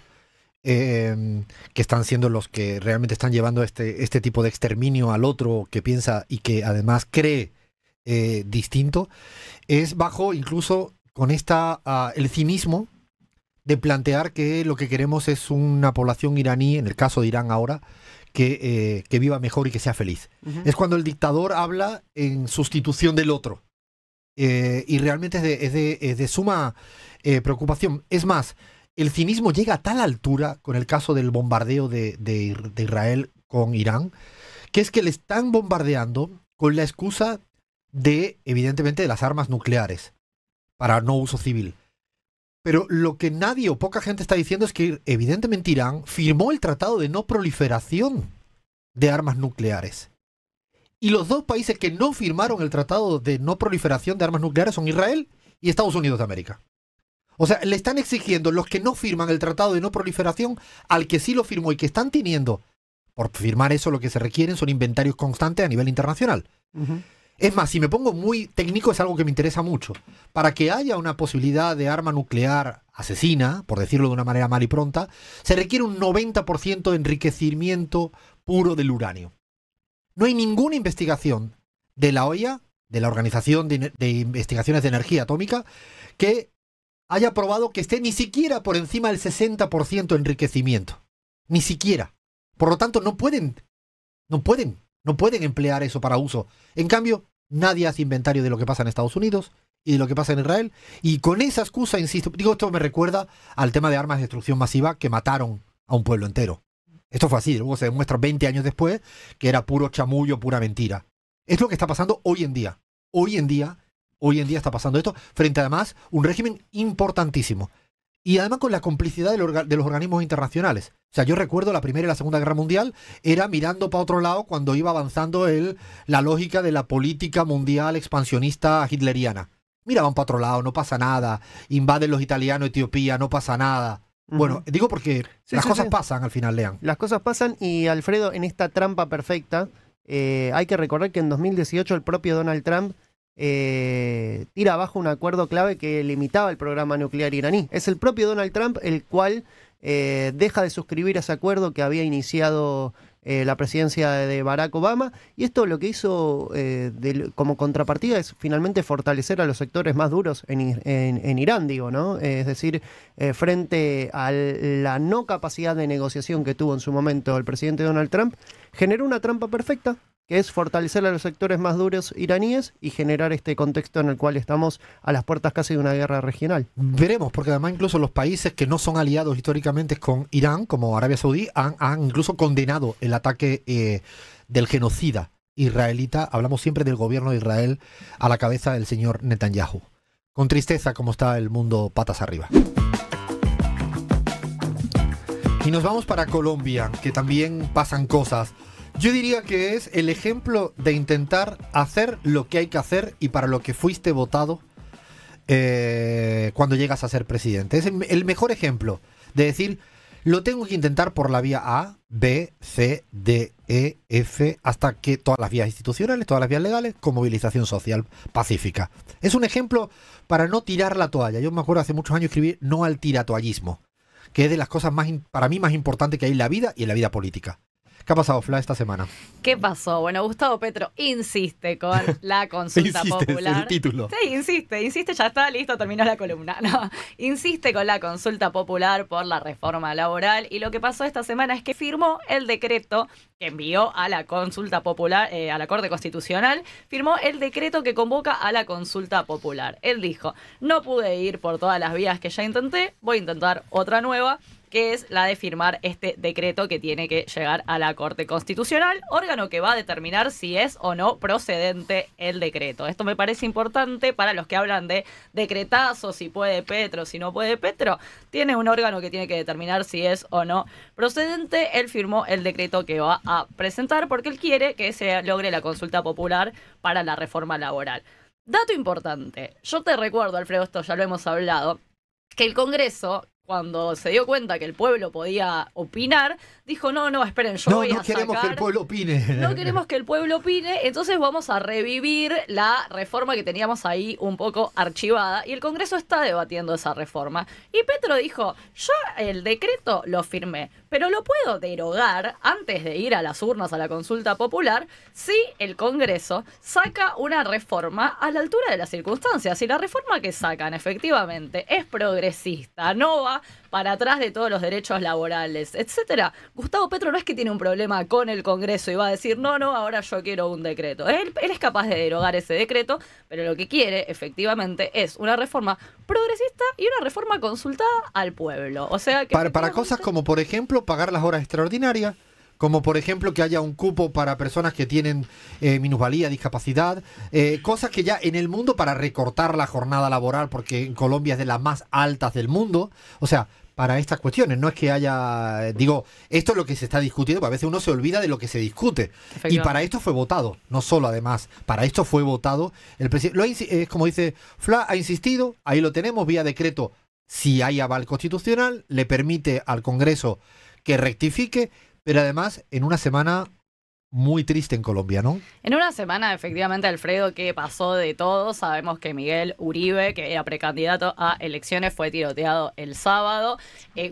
que están siendo los que realmente están llevando este tipo de exterminio al otro que piensa y que además cree distinto, es bajo incluso con el cinismo de plantear que lo que queremos es una población iraní, en el caso de Irán ahora, que viva mejor y que sea feliz. Es cuando el dictador habla en sustitución del otro. Y realmente es de suma preocupación. Es más, el cinismo llega a tal altura con el caso del bombardeo de Israel con Irán, que es que le están bombardeando con la excusa evidentemente, de las armas nucleares para no uso civil. Pero lo que nadie o poca gente está diciendo es que evidentemente Irán firmó el tratado de no proliferación de armas nucleares. Y los dos países que no firmaron el tratado de no proliferación de armas nucleares son Israel y Estados Unidos de América. O sea, le están exigiendo los que no firman el tratado de no proliferación al que sí lo firmó y que están teniendo, por firmar eso lo que se requieren son inventarios constantes a nivel internacional. Es más, si me pongo muy técnico, es algo que me interesa mucho. Para que haya una posibilidad de arma nuclear asesina, por decirlo de una manera mal y pronta, se requiere un 90% de enriquecimiento puro del uranio. No hay ninguna investigación de la OIA, de la Organización de Investigaciones de Energía Atómica, que haya probado que esté ni siquiera por encima del 60% de enriquecimiento. Ni siquiera. Por lo tanto, no pueden emplear eso para uso. En cambio, nadie hace inventario de lo que pasa en Estados Unidos y de lo que pasa en Israel. Y con esa excusa, insisto, esto me recuerda al tema de armas de destrucción masiva que mataron a un pueblo entero. Esto fue así, luego se demuestra 20 años después que era puro chamullo, pura mentira. Es lo que está pasando hoy en día. Hoy en día está pasando esto, frente además a un régimen importantísimo. Y además con la complicidad de los organismos internacionales. O sea, yo recuerdo la Primera y la Segunda Guerra Mundial, era mirando para otro lado cuando iba avanzando la lógica de la política mundial expansionista hitleriana. Miraban para otro lado, no pasa nada. Invaden los italianos Etiopía, no pasa nada. Bueno, digo porque las cosas pasan al final, Lean. Las cosas pasan y, Alfredo, en esta trampa perfecta, hay que recordar que en 2018 el propio Donald Trump tira abajo un acuerdo clave que limitaba el programa nuclear iraní. Es el propio Donald Trump el cual deja de suscribir ese acuerdo que había iniciado la presidencia de Barack Obama, y esto lo que hizo como contrapartida es finalmente fortalecer a los sectores más duros en Irán, digo, ¿no? Es decir, frente a la no capacidad de negociación que tuvo en su momento el presidente Donald Trump, generó una trampa perfecta, que es fortalecer a los sectores más duros iraníes y generar este contexto en el cual estamos a las puertas casi de una guerra regional. Veremos, porque además incluso los países que no son aliados históricamente con Irán, como Arabia Saudí, han incluso condenado el ataque del genocida israelita. Hablamos siempre del gobierno de Israel a la cabeza del señor Netanyahu. Con tristeza como está el mundo patas arriba. Y nos vamos para Colombia, que también pasan cosas. Yo diría que es el ejemplo de intentar hacer lo que hay que hacer y para lo que fuiste votado cuando llegas a ser presidente. Es el mejor ejemplo de decir, lo tengo que intentar por la vía A, B, C, D, E, F, hasta que todas las vías institucionales, todas las vías legales, con movilización social pacífica. Es un ejemplo para no tirar la toalla. Yo me acuerdo hace muchos años escribir no al tiratoallismo, que es de las cosas para mí más importantes que hay en la vida y en la vida política. ¿Qué ha pasado, Fla, esta semana? ¿Qué pasó? Bueno, Gustavo Petro insiste con la consulta popular. Es el título. Sí, insiste, ya está, listo, terminó la columna. No, insiste con la consulta popular por la reforma laboral, y lo que pasó esta semana es que firmó el decreto que envió a la consulta popular, a la Corte Constitucional, firmó el decreto que convoca a la consulta popular. Él dijo, no pude ir por todas las vías que ya intenté, voy a intentar otra nueva, que es la de firmar este decreto que tiene que llegar a la Corte Constitucional, órgano que va a determinar si es o no procedente el decreto. Esto me parece importante para los que hablan de decretazos, si puede Petro, si no puede Petro. Tiene un órgano que tiene que determinar si es o no procedente. Él firmó el decreto que va a presentar porque él quiere que se logre la consulta popular para la reforma laboral. Dato importante, yo te recuerdo, Alfredo, esto ya lo hemos hablado, que el Congreso, cuando se dio cuenta que el pueblo podía opinar, dijo, no, esperen, yo voy a sacar... No queremos que el pueblo opine. No queremos que el pueblo opine, entonces vamos a revivir la reforma que teníamos ahí un poco archivada, y el Congreso está debatiendo esa reforma. Y Petro dijo, yo el decreto lo firmé, pero lo puedo derogar antes de ir a las urnas a la consulta popular si el Congreso saca una reforma a la altura de las circunstancias. Si la reforma que sacan efectivamente es progresista, no va para atrás de todos los derechos laborales, etcétera. Gustavo Petro no es que tiene un problema con el Congreso y va a decir, no, ahora yo quiero un decreto. Él es capaz de derogar ese decreto, pero lo que quiere, efectivamente, es una reforma progresista y una reforma consultada al pueblo. O sea que para cosas como, por ejemplo, pagar las horas extraordinarias, como por ejemplo que haya un cupo para personas que tienen minusvalía, discapacidad, cosas que ya en el mundo para recortar la jornada laboral, porque en Colombia es de las más altas del mundo, o sea, para estas cuestiones, no es que haya, digo, esto es lo que se está discutiendo, porque a veces uno se olvida de lo que se discute, y para esto fue votado, no solo además, para esto fue votado, el presidente, como dice Fla, ha insistido, ahí lo tenemos, vía decreto, si hay aval constitucional, le permite al Congreso que rectifique, pero además en una semana muy triste en Colombia, ¿no? En una semana, efectivamente, Alfredo, que pasó de todo. Sabemos que Miguel Uribe, que era precandidato a elecciones, fue tiroteado el sábado.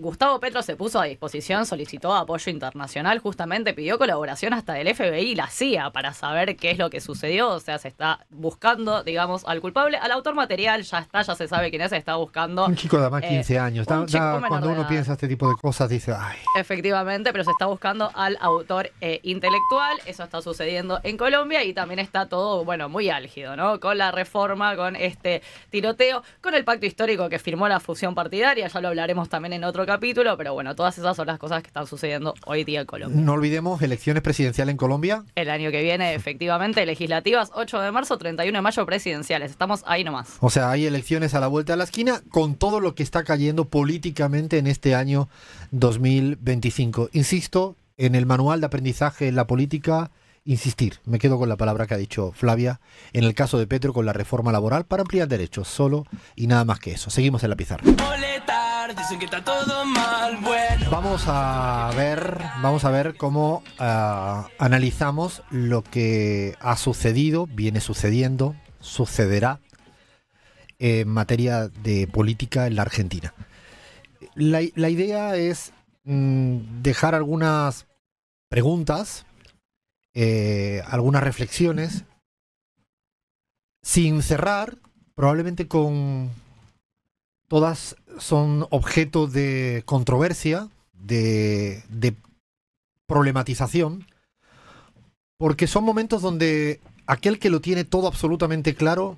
Gustavo Petro se puso a disposición, solicitó apoyo internacional, justamente pidió colaboración hasta del FBI y la CIA para saber qué es lo que sucedió. O sea, se está buscando, digamos, al culpable. Al autor material ya está, ya se sabe quién es, se está buscando. Un chico de más 15 años. Cuando uno piensa este tipo de cosas, dice, ay. Efectivamente, pero se está buscando al autor intelectual. Eso está sucediendo en Colombia y también está todo, bueno, muy álgido, ¿no? Con la reforma, con este tiroteo, con el pacto histórico que firmó la fusión partidaria, ya lo hablaremos también en otro capítulo, pero bueno, todas esas son las cosas que están sucediendo hoy día en Colombia. No olvidemos elecciones presidenciales en Colombia. El año que viene, efectivamente, legislativas, 8 de marzo, 31 de mayo, presidenciales. Estamos ahí nomás. O sea, hay elecciones a la vuelta de la esquina con todo lo que está cayendo políticamente en este año 2025. Insisto, en el manual de aprendizaje en la política, insistir, me quedo con la palabra que ha dicho Flavia, en el caso de Petro con la reforma laboral para ampliar derechos, solo y nada más que eso. Seguimos en la pizarra. Vamos a ver cómo analizamos lo que ha sucedido, viene sucediendo, sucederá en materia de política en la Argentina. La idea es dejar algunas preguntas, algunas reflexiones, sin cerrar, probablemente con todas son objeto de controversia, de problematización, porque son momentos donde aquel que lo tiene todo absolutamente claro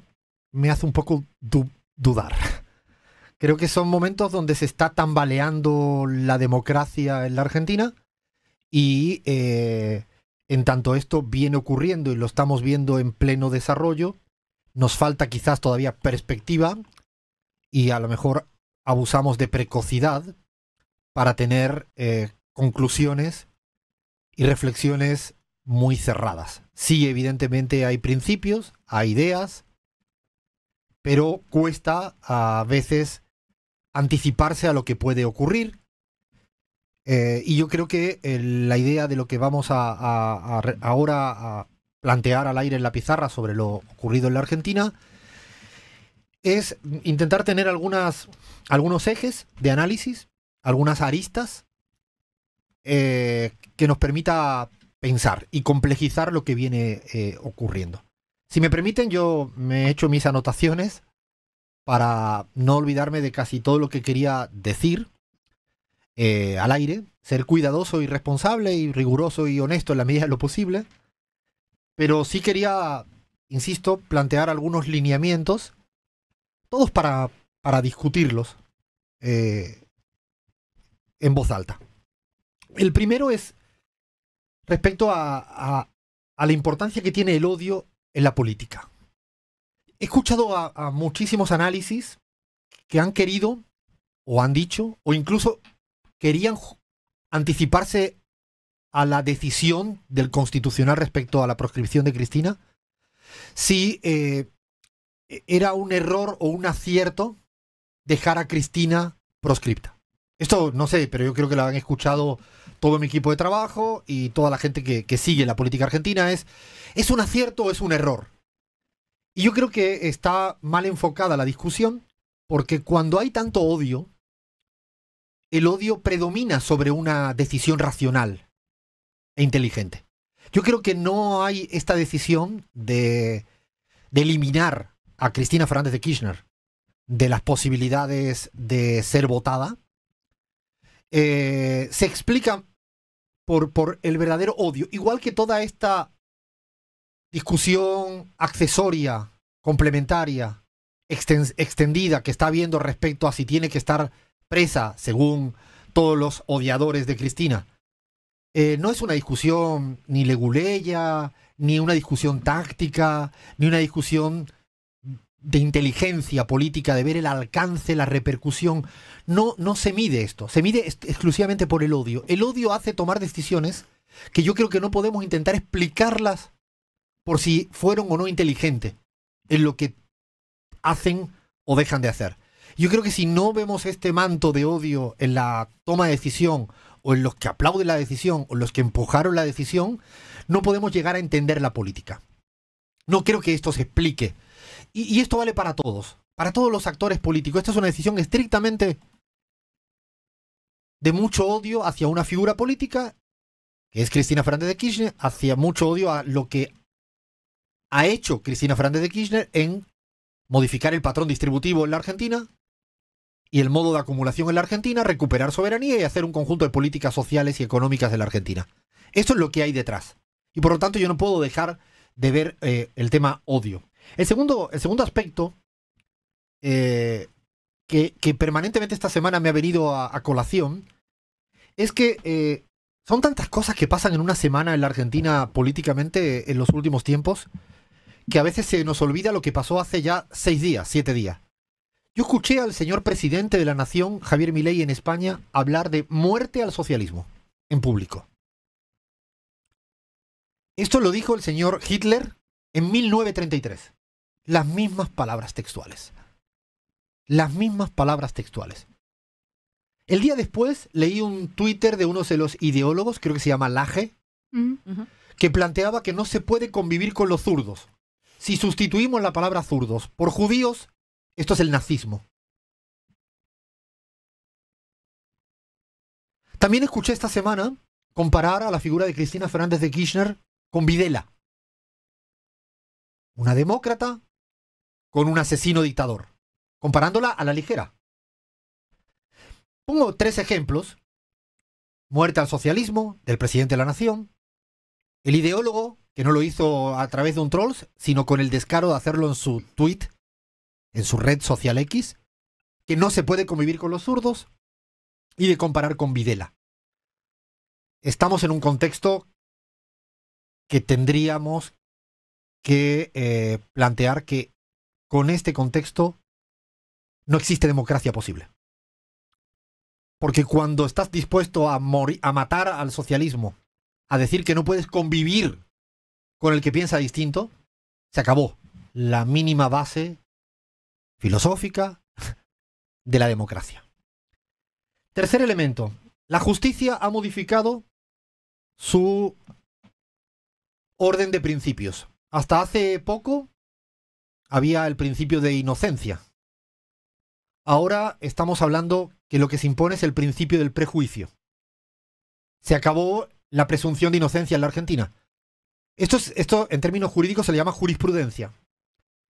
me hace un poco dudar. Creo que son momentos donde se está tambaleando la democracia en la Argentina y en tanto esto viene ocurriendo y lo estamos viendo en pleno desarrollo, nos falta quizás todavía perspectiva y a lo mejor abusamos de precocidad para tener conclusiones y reflexiones muy cerradas. Sí, evidentemente hay principios, hay ideas, pero cuesta a veces anticiparse a lo que puede ocurrir. Y yo creo que la idea de lo que vamos ahora a plantear al aire en la pizarra sobre lo ocurrido en la Argentina es intentar tener algunos ejes de análisis, algunas aristas que nos permita pensar y complejizar lo que viene ocurriendo. Si me permiten, yo me he hecho mis anotaciones para no olvidarme de casi todo lo que quería decir al aire, ser cuidadoso y responsable y riguroso y honesto en la medida de lo posible, pero sí quería, insisto, plantear algunos lineamientos, todos para discutirlos en voz alta. El primero es respecto a la importancia que tiene el odio en la política. He escuchado a muchísimos análisis que han querido, o han dicho, o incluso querían anticiparse a la decisión del Constitucional respecto a la proscripción de Cristina, si era un error o un acierto dejar a Cristina proscripta. Esto no sé, pero yo creo que lo han escuchado todo mi equipo de trabajo y toda la gente que sigue la política argentina. ¿Es un acierto o es un error? Y yo creo que está mal enfocada la discusión, porque cuando hay tanto odio, el odio predomina sobre una decisión racional e inteligente. Yo creo que no hay esta decisión de eliminar a Cristina Fernández de Kirchner de las posibilidades de ser votada. Se explica por el verdadero odio, igual que toda esta discusión accesoria, complementaria, extendida que está habiendo respecto a si tiene que estar presa, según todos los odiadores de Cristina. No es una discusión ni leguleya, ni una discusión táctica, ni una discusión de inteligencia política, de ver el alcance, la repercusión. No se mide esto, se mide exclusivamente por el odio. El odio hace tomar decisiones que yo creo que no podemos intentar explicarlas por si fueron o no inteligentes en lo que hacen o dejan de hacer. Yo creo que si no vemos este manto de odio en la toma de decisión, o en los que aplauden la decisión, o en los que empujaron la decisión, no podemos llegar a entender la política. No creo que esto se explique. Y esto vale para todos los actores políticos. Esta es una decisión estrictamente de mucho odio hacia una figura política, que es Cristina Fernández de Kirchner, hacia mucho odio a lo que ha hecho Cristina Fernández de Kirchner en modificar el patrón distributivo en la Argentina y el modo de acumulación en la Argentina, recuperar soberanía y hacer un conjunto de políticas sociales y económicas de la Argentina. Esto es lo que hay detrás. Y por lo tanto yo no puedo dejar de ver el tema odio. El segundo aspecto que permanentemente esta semana me ha venido a colación es que son tantas cosas que pasan en una semana en la Argentina políticamente en los últimos tiempos que a veces se nos olvida lo que pasó hace ya 6 días, 7 días. Yo escuché al señor presidente de la Nación, Javier Milei, en España, hablar de muerte al socialismo en público. Esto lo dijo el señor Hitler en 1933. Las mismas palabras textuales. Las mismas palabras textuales. El día después leí un Twitter de uno de los ideólogos, creo que se llama Laje, que planteaba que no se puede convivir con los zurdos. Si sustituimos la palabra zurdos por judíos, esto es el nazismo. También escuché esta semana comparar a la figura de Cristina Fernández de Kirchner con Videla, una demócrata con un asesino dictador, comparándola a la ligera. Pongo 3 ejemplos. Muerte al socialismo, del presidente de la nación. El ideólogo, que no lo hizo a través de un trolls, sino con el descaro de hacerlo en su tweet, en su red social X, que no se puede convivir con los zurdos, y de comparar con Videla. Estamos en un contexto que tendríamos que plantear que con este contexto no existe democracia posible. Porque cuando estás dispuesto a matar al socialismo, a decir que no puedes convivir con el que piensa distinto, se acabó la mínima base filosófica de la democracia. Tercer elemento. La justicia ha modificado su orden de principios. Hasta hace poco había el principio de inocencia. Ahora estamos hablando que lo que se impone es el principio del prejuicio. Se acabó la presunción de inocencia en la Argentina. Esto en términos jurídicos se le llama jurisprudencia.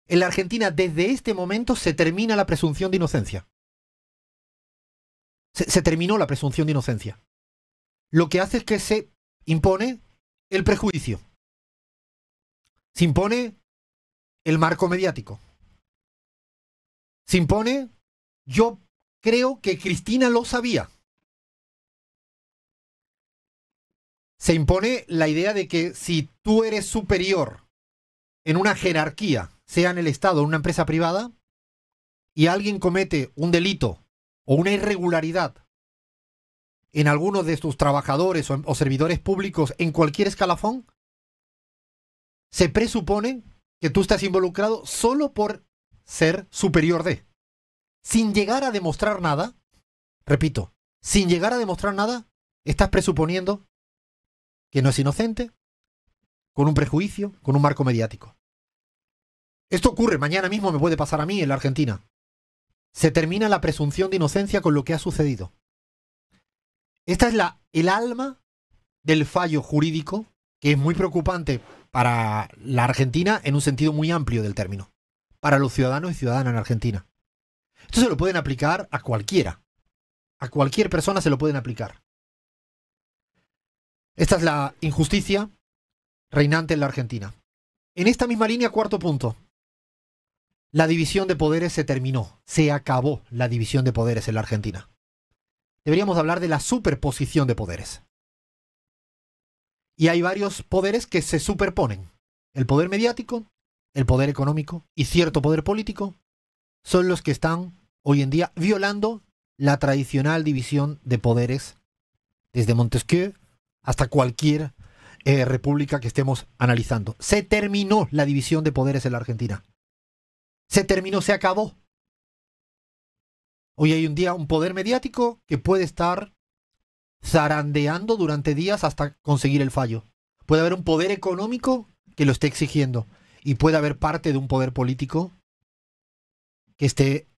En la Argentina, desde este momento, se termina la presunción de inocencia. Se terminó la presunción de inocencia. Lo que hace es que se impone el prejuicio. Se impone el marco mediático. Se impone, yo creo que Cristina lo sabía. Se impone la idea de que si tú eres superior en una jerarquía, sea en el Estado o en una empresa privada, y alguien comete un delito o una irregularidad en alguno de tus trabajadores o servidores públicos en cualquier escalafón, se presupone que tú estás involucrado solo por ser superior de. Sin llegar a demostrar nada, repito, sin llegar a demostrar nada, estás presuponiendo que no es inocente, con un prejuicio, con un marco mediático. Esto ocurre, mañana mismo me puede pasar a mí en la Argentina. Se termina la presunción de inocencia con lo que ha sucedido. Esta es el alma del fallo jurídico, que es muy preocupante para la Argentina en un sentido muy amplio del término, para los ciudadanos y ciudadanas en Argentina. Esto se lo pueden aplicar a cualquiera. A cualquier persona se lo pueden aplicar. Esta es la injusticia reinante en la Argentina. En esta misma línea, cuarto punto. La división de poderes se terminó. Se acabó la división de poderes en la Argentina. Deberíamos hablar de la superposición de poderes. Y hay varios poderes que se superponen. El poder mediático, el poder económico y cierto poder político son los que están hoy en día violando la tradicional división de poderes desde Montesquieu hasta cualquier república que estemos analizando. Se terminó la división de poderes en la Argentina. Se terminó, se acabó. Hoy hay un poder mediático que puede estar zarandeando durante días hasta conseguir el fallo. Puede haber un poder económico que lo esté exigiendo y puede haber parte de un poder político que esté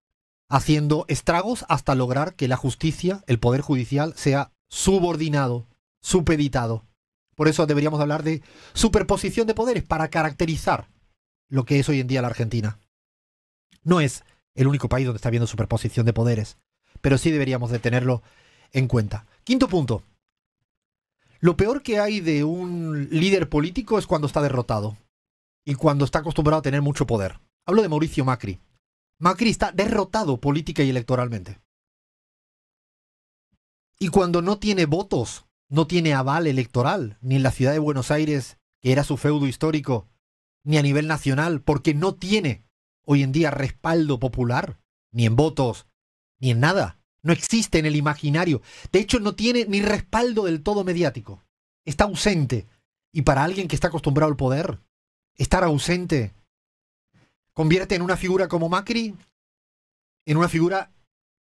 haciendo estragos hasta lograr que la justicia, el poder judicial, sea subordinado, supeditado. Por eso deberíamos hablar de superposición de poderes para caracterizar lo que es hoy en día la Argentina. No es el único país donde está habiendo superposición de poderes, pero sí deberíamos de tenerlo en cuenta. Quinto punto. Lo peor que hay de un líder político es cuando está derrotado y cuando está acostumbrado a tener mucho poder. Hablo de Mauricio Macri. Macri está derrotado política y electoralmente. Y cuando no tiene votos, no tiene aval electoral, ni en la ciudad de Buenos Aires, que era su feudo histórico, ni a nivel nacional, porque no tiene hoy en día respaldo popular, ni en votos, ni en nada. No existe en el imaginario. De hecho, no tiene ni respaldo del todo mediático. Está ausente. Y para alguien que está acostumbrado al poder, estar ausente convierte en una figura como Macri en una figura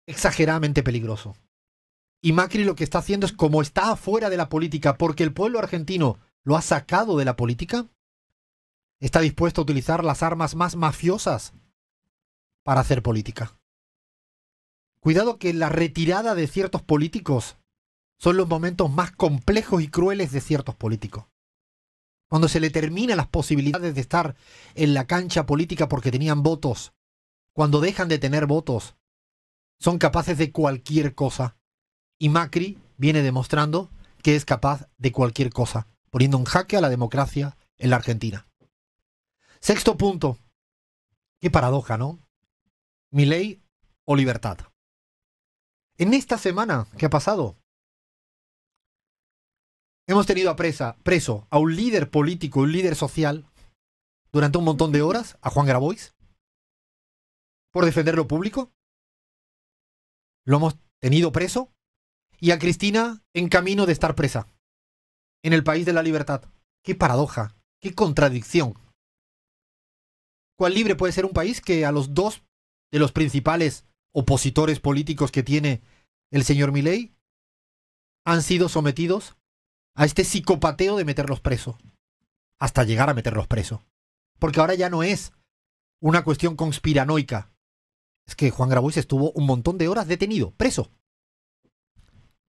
exageradamente peligroso. Y Macri lo que está haciendo es, como está afuera de la política porque el pueblo argentino lo ha sacado de la política, está dispuesto a utilizar las armas más mafiosas para hacer política. Cuidado que la retirada de ciertos políticos son los momentos más complejos y crueles de ciertos políticos. Cuando se le terminan las posibilidades de estar en la cancha política porque tenían votos, cuando dejan de tener votos, son capaces de cualquier cosa. Y Macri viene demostrando que es capaz de cualquier cosa, poniendo en jaque a la democracia en la Argentina. Sexto punto. Qué paradoja, ¿no? Milei o libertad. En esta semana que ha pasado, hemos tenido preso a un líder político, un líder social, durante un montón de horas, a Juan Grabois, por defender lo público. Lo hemos tenido preso. Y a Cristina en camino de estar presa. En el país de la libertad. Qué paradoja, qué contradicción. ¿Cuán libre puede ser un país que a los dos de los principales opositores políticos que tiene el señor Milei han sido sometidos a este psicopateo de meterlos presos? Hasta llegar a meterlos presos. Porque ahora ya no es una cuestión conspiranoica. Es que Juan Grabois estuvo un montón de horas detenido, preso.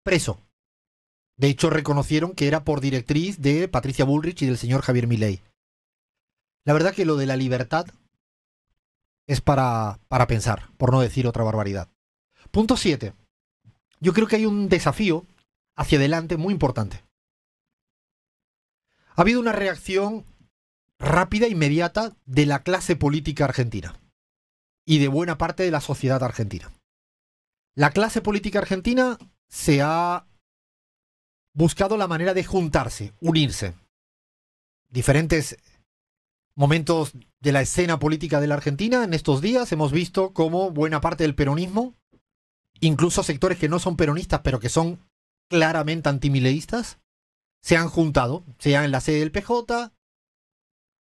Preso. De hecho, reconocieron que era por directriz de Patricia Bullrich y del señor Javier Milei. La verdad que lo de la libertad es para pensar, por no decir otra barbaridad. Punto 7. Yo creo que hay un desafío hacia adelante muy importante. Ha habido una reacción rápida e inmediata de la clase política argentina y de buena parte de la sociedad argentina. La clase política argentina se ha buscado la manera de juntarse, unirse. Diferentes momentos de la escena política de la Argentina en estos días hemos visto cómo buena parte del peronismo, incluso sectores que no son peronistas pero que son claramente antimileístas, se han juntado, sea en la sede del PJ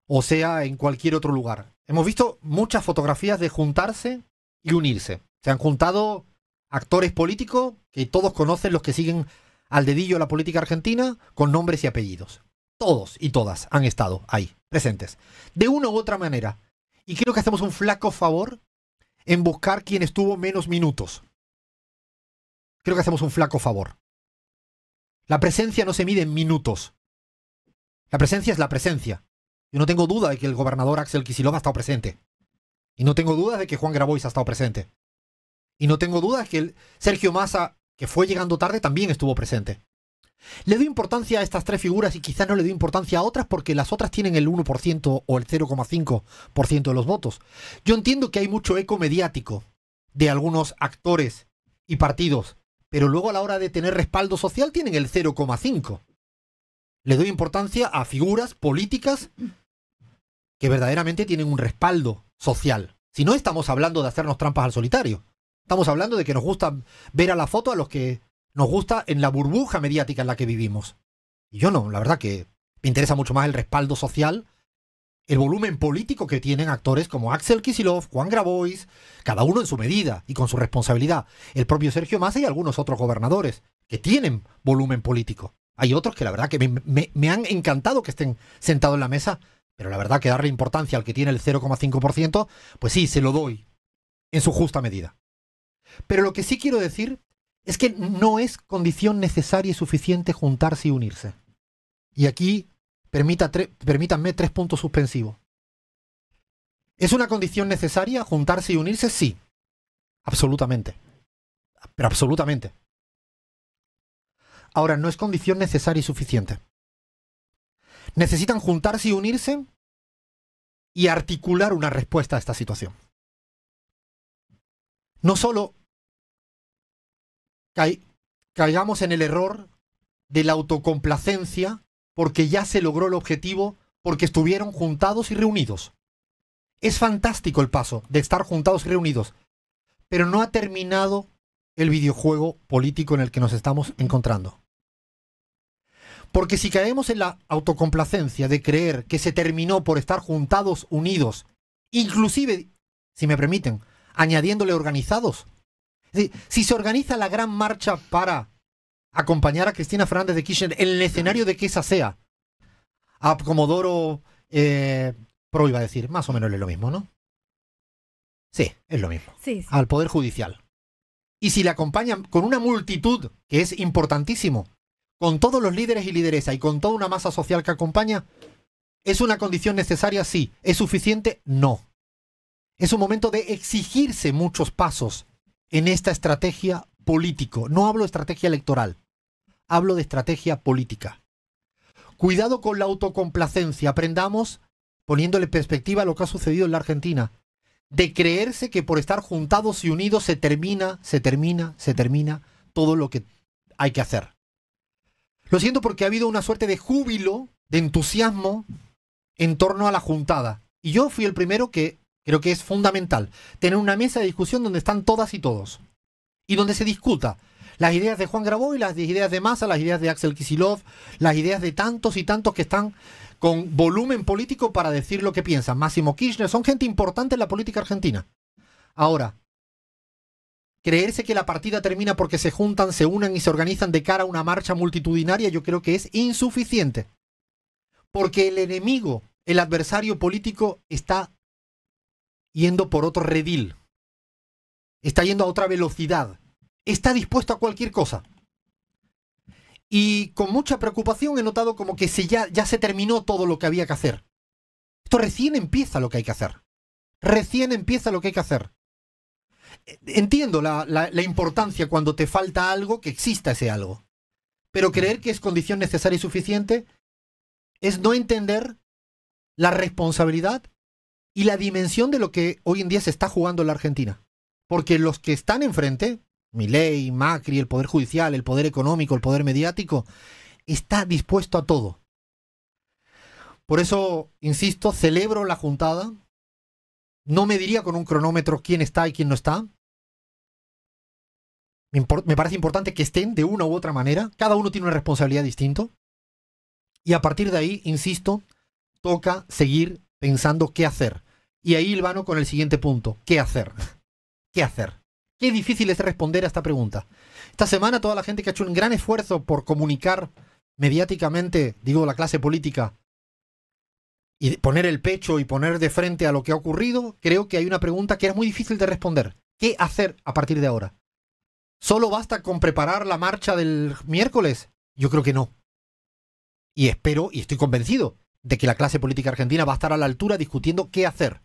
o sea en cualquier otro lugar. Hemos visto muchas fotografías de juntarse y unirse. Se han juntado actores políticos que todos conocen, los que siguen al dedillo la política argentina, con nombres y apellidos. Todos y todas han estado ahí, presentes, de una u otra manera. Y creo que hacemos un flaco favor en buscar quien estuvo menos minutos. Creo que hacemos un flaco favor. La presencia no se mide en minutos. La presencia es la presencia. Yo no tengo duda de que el gobernador Axel Kicillof ha estado presente. Y no tengo duda de que Juan Grabois ha estado presente. Y no tengo dudas que el Sergio Massa, que fue llegando tarde, también estuvo presente. Le doy importancia a estas tres figuras y quizás no le doy importancia a otras porque las otras tienen el 1% o el 0,5% de los votos. Yo entiendo que hay mucho eco mediático de algunos actores y partidos, pero luego a la hora de tener respaldo social tienen el 0,5%. Le doy importancia a figuras políticas que verdaderamente tienen un respaldo social. Si no, estamos hablando de hacernos trampas al solitario. Estamos hablando de que nos gusta ver a la foto a los que nos gusta en la burbuja mediática en la que vivimos. Y yo no, la verdad que me interesa mucho más el respaldo social, el volumen político que tienen actores como Axel Kicillof, Juan Grabois, cada uno en su medida y con su responsabilidad. El propio Sergio Massa y algunos otros gobernadores que tienen volumen político. Hay otros que la verdad que me han encantado que estén sentados en la mesa, pero la verdad que darle importancia al que tiene el 0,5%, pues sí, se lo doy en su justa medida. Pero lo que sí quiero decir es que no es condición necesaria y suficiente juntarse y unirse. Y aquí permítanme 3 puntos suspensivos. ¿Es una condición necesaria juntarse y unirse? Sí, absolutamente. Pero absolutamente. Ahora, no es condición necesaria y suficiente. Necesitan juntarse y unirse y articular una respuesta a esta situación. No solo caigamos en el error de la autocomplacencia porque ya se logró el objetivo, porque estuvieron juntados y reunidos. Es fantástico el paso de estar juntados y reunidos, pero no ha terminado el videojuego político en el que nos estamos encontrando. Porque si caemos en la autocomplacencia de creer que se terminó por estar juntados, unidos, inclusive, si me permiten, añadiéndole organizados. Es decir, si se organiza la gran marcha para acompañar a Cristina Fernández de Kirchner en el escenario de que esa sea, a Comodoro Pro iba a decir, más o menos es lo mismo, ¿no? Sí, es lo mismo. Sí, sí. Al Poder Judicial. y si le acompañan con una multitud, que es importantísimo, con todos los líderes y lideresas y con toda una masa social que acompaña, ¿es una condición necesaria? Sí. ¿Es suficiente? No. Es un momento de exigirse muchos pasos en esta estrategia político. No hablo de estrategia electoral, hablo de estrategia política. Cuidado con la autocomplacencia. Aprendamos, poniéndole perspectiva a lo que ha sucedido en la Argentina, de creerse que por estar juntados y unidos se termina todo lo que hay que hacer. Lo siento porque ha habido una suerte de júbilo, de entusiasmo en torno a la juntada. Y yo fui el primero que creo que es fundamental tener una mesa de discusión donde están todas y todos. Y donde se discuta las ideas de Juan Graboy, las ideas de Massa, las ideas de Axel Kicillof, las ideas de tantos y tantos que están con volumen político para decir lo que piensan. Máximo Kirchner, son gente importante en la política argentina. Ahora, creerse que la partida termina porque se juntan, se unen y se organizan de cara a una marcha multitudinaria, yo creo que es insuficiente. Porque el enemigo, el adversario político, está yendo por otro redil. Está yendo a otra velocidad. Está dispuesto a cualquier cosa. Y con mucha preocupación he notado como que ya se terminó todo lo que había que hacer. Esto recién empieza lo que hay que hacer. Recién empieza lo que hay que hacer. Entiendo la importancia cuando te falta algo, que exista ese algo. Pero creer que es condición necesaria y suficiente es no entender la responsabilidad y la dimensión de lo que hoy en día se está jugando en la Argentina. Porque los que están enfrente, Milei, Macri, el Poder Judicial, el Poder Económico, el Poder Mediático, está dispuesto a todo. Por eso, insisto, celebro la juntada. No me diría con un cronómetro quién está y quién no está. Me parece importante que estén de una u otra manera. Cada uno tiene una responsabilidad distinta. Y a partir de ahí, insisto, toca seguir pensando qué hacer. Y ahí hilvano con el siguiente punto. ¿Qué hacer? ¿Qué hacer? Qué difícil es responder a esta pregunta. Esta semana toda la gente que ha hecho un gran esfuerzo por comunicar mediáticamente, digo la clase política, y poner el pecho y poner de frente a lo que ha ocurrido, creo que hay una pregunta que era muy difícil de responder. ¿Qué hacer a partir de ahora? ¿Solo basta con preparar la marcha del miércoles? Yo creo que no. Y espero, y estoy convencido, de que la clase política argentina va a estar a la altura discutiendo qué hacer.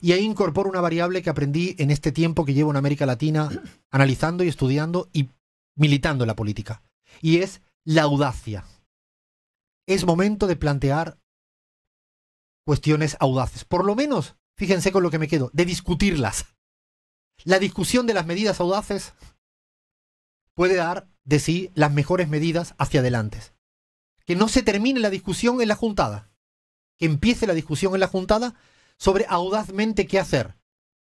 Y ahí incorporo una variable que aprendí en este tiempo que llevo en América Latina, analizando y estudiando y militando en la política. Y es la audacia. Es momento de plantear cuestiones audaces. Por lo menos, fíjense con lo que me quedo, de discutirlas. La discusión de las medidas audaces puede dar de sí las mejores medidas hacia adelante. Que no se termine la discusión en la juntada. Que empiece la discusión en la juntada sobre audazmente qué hacer.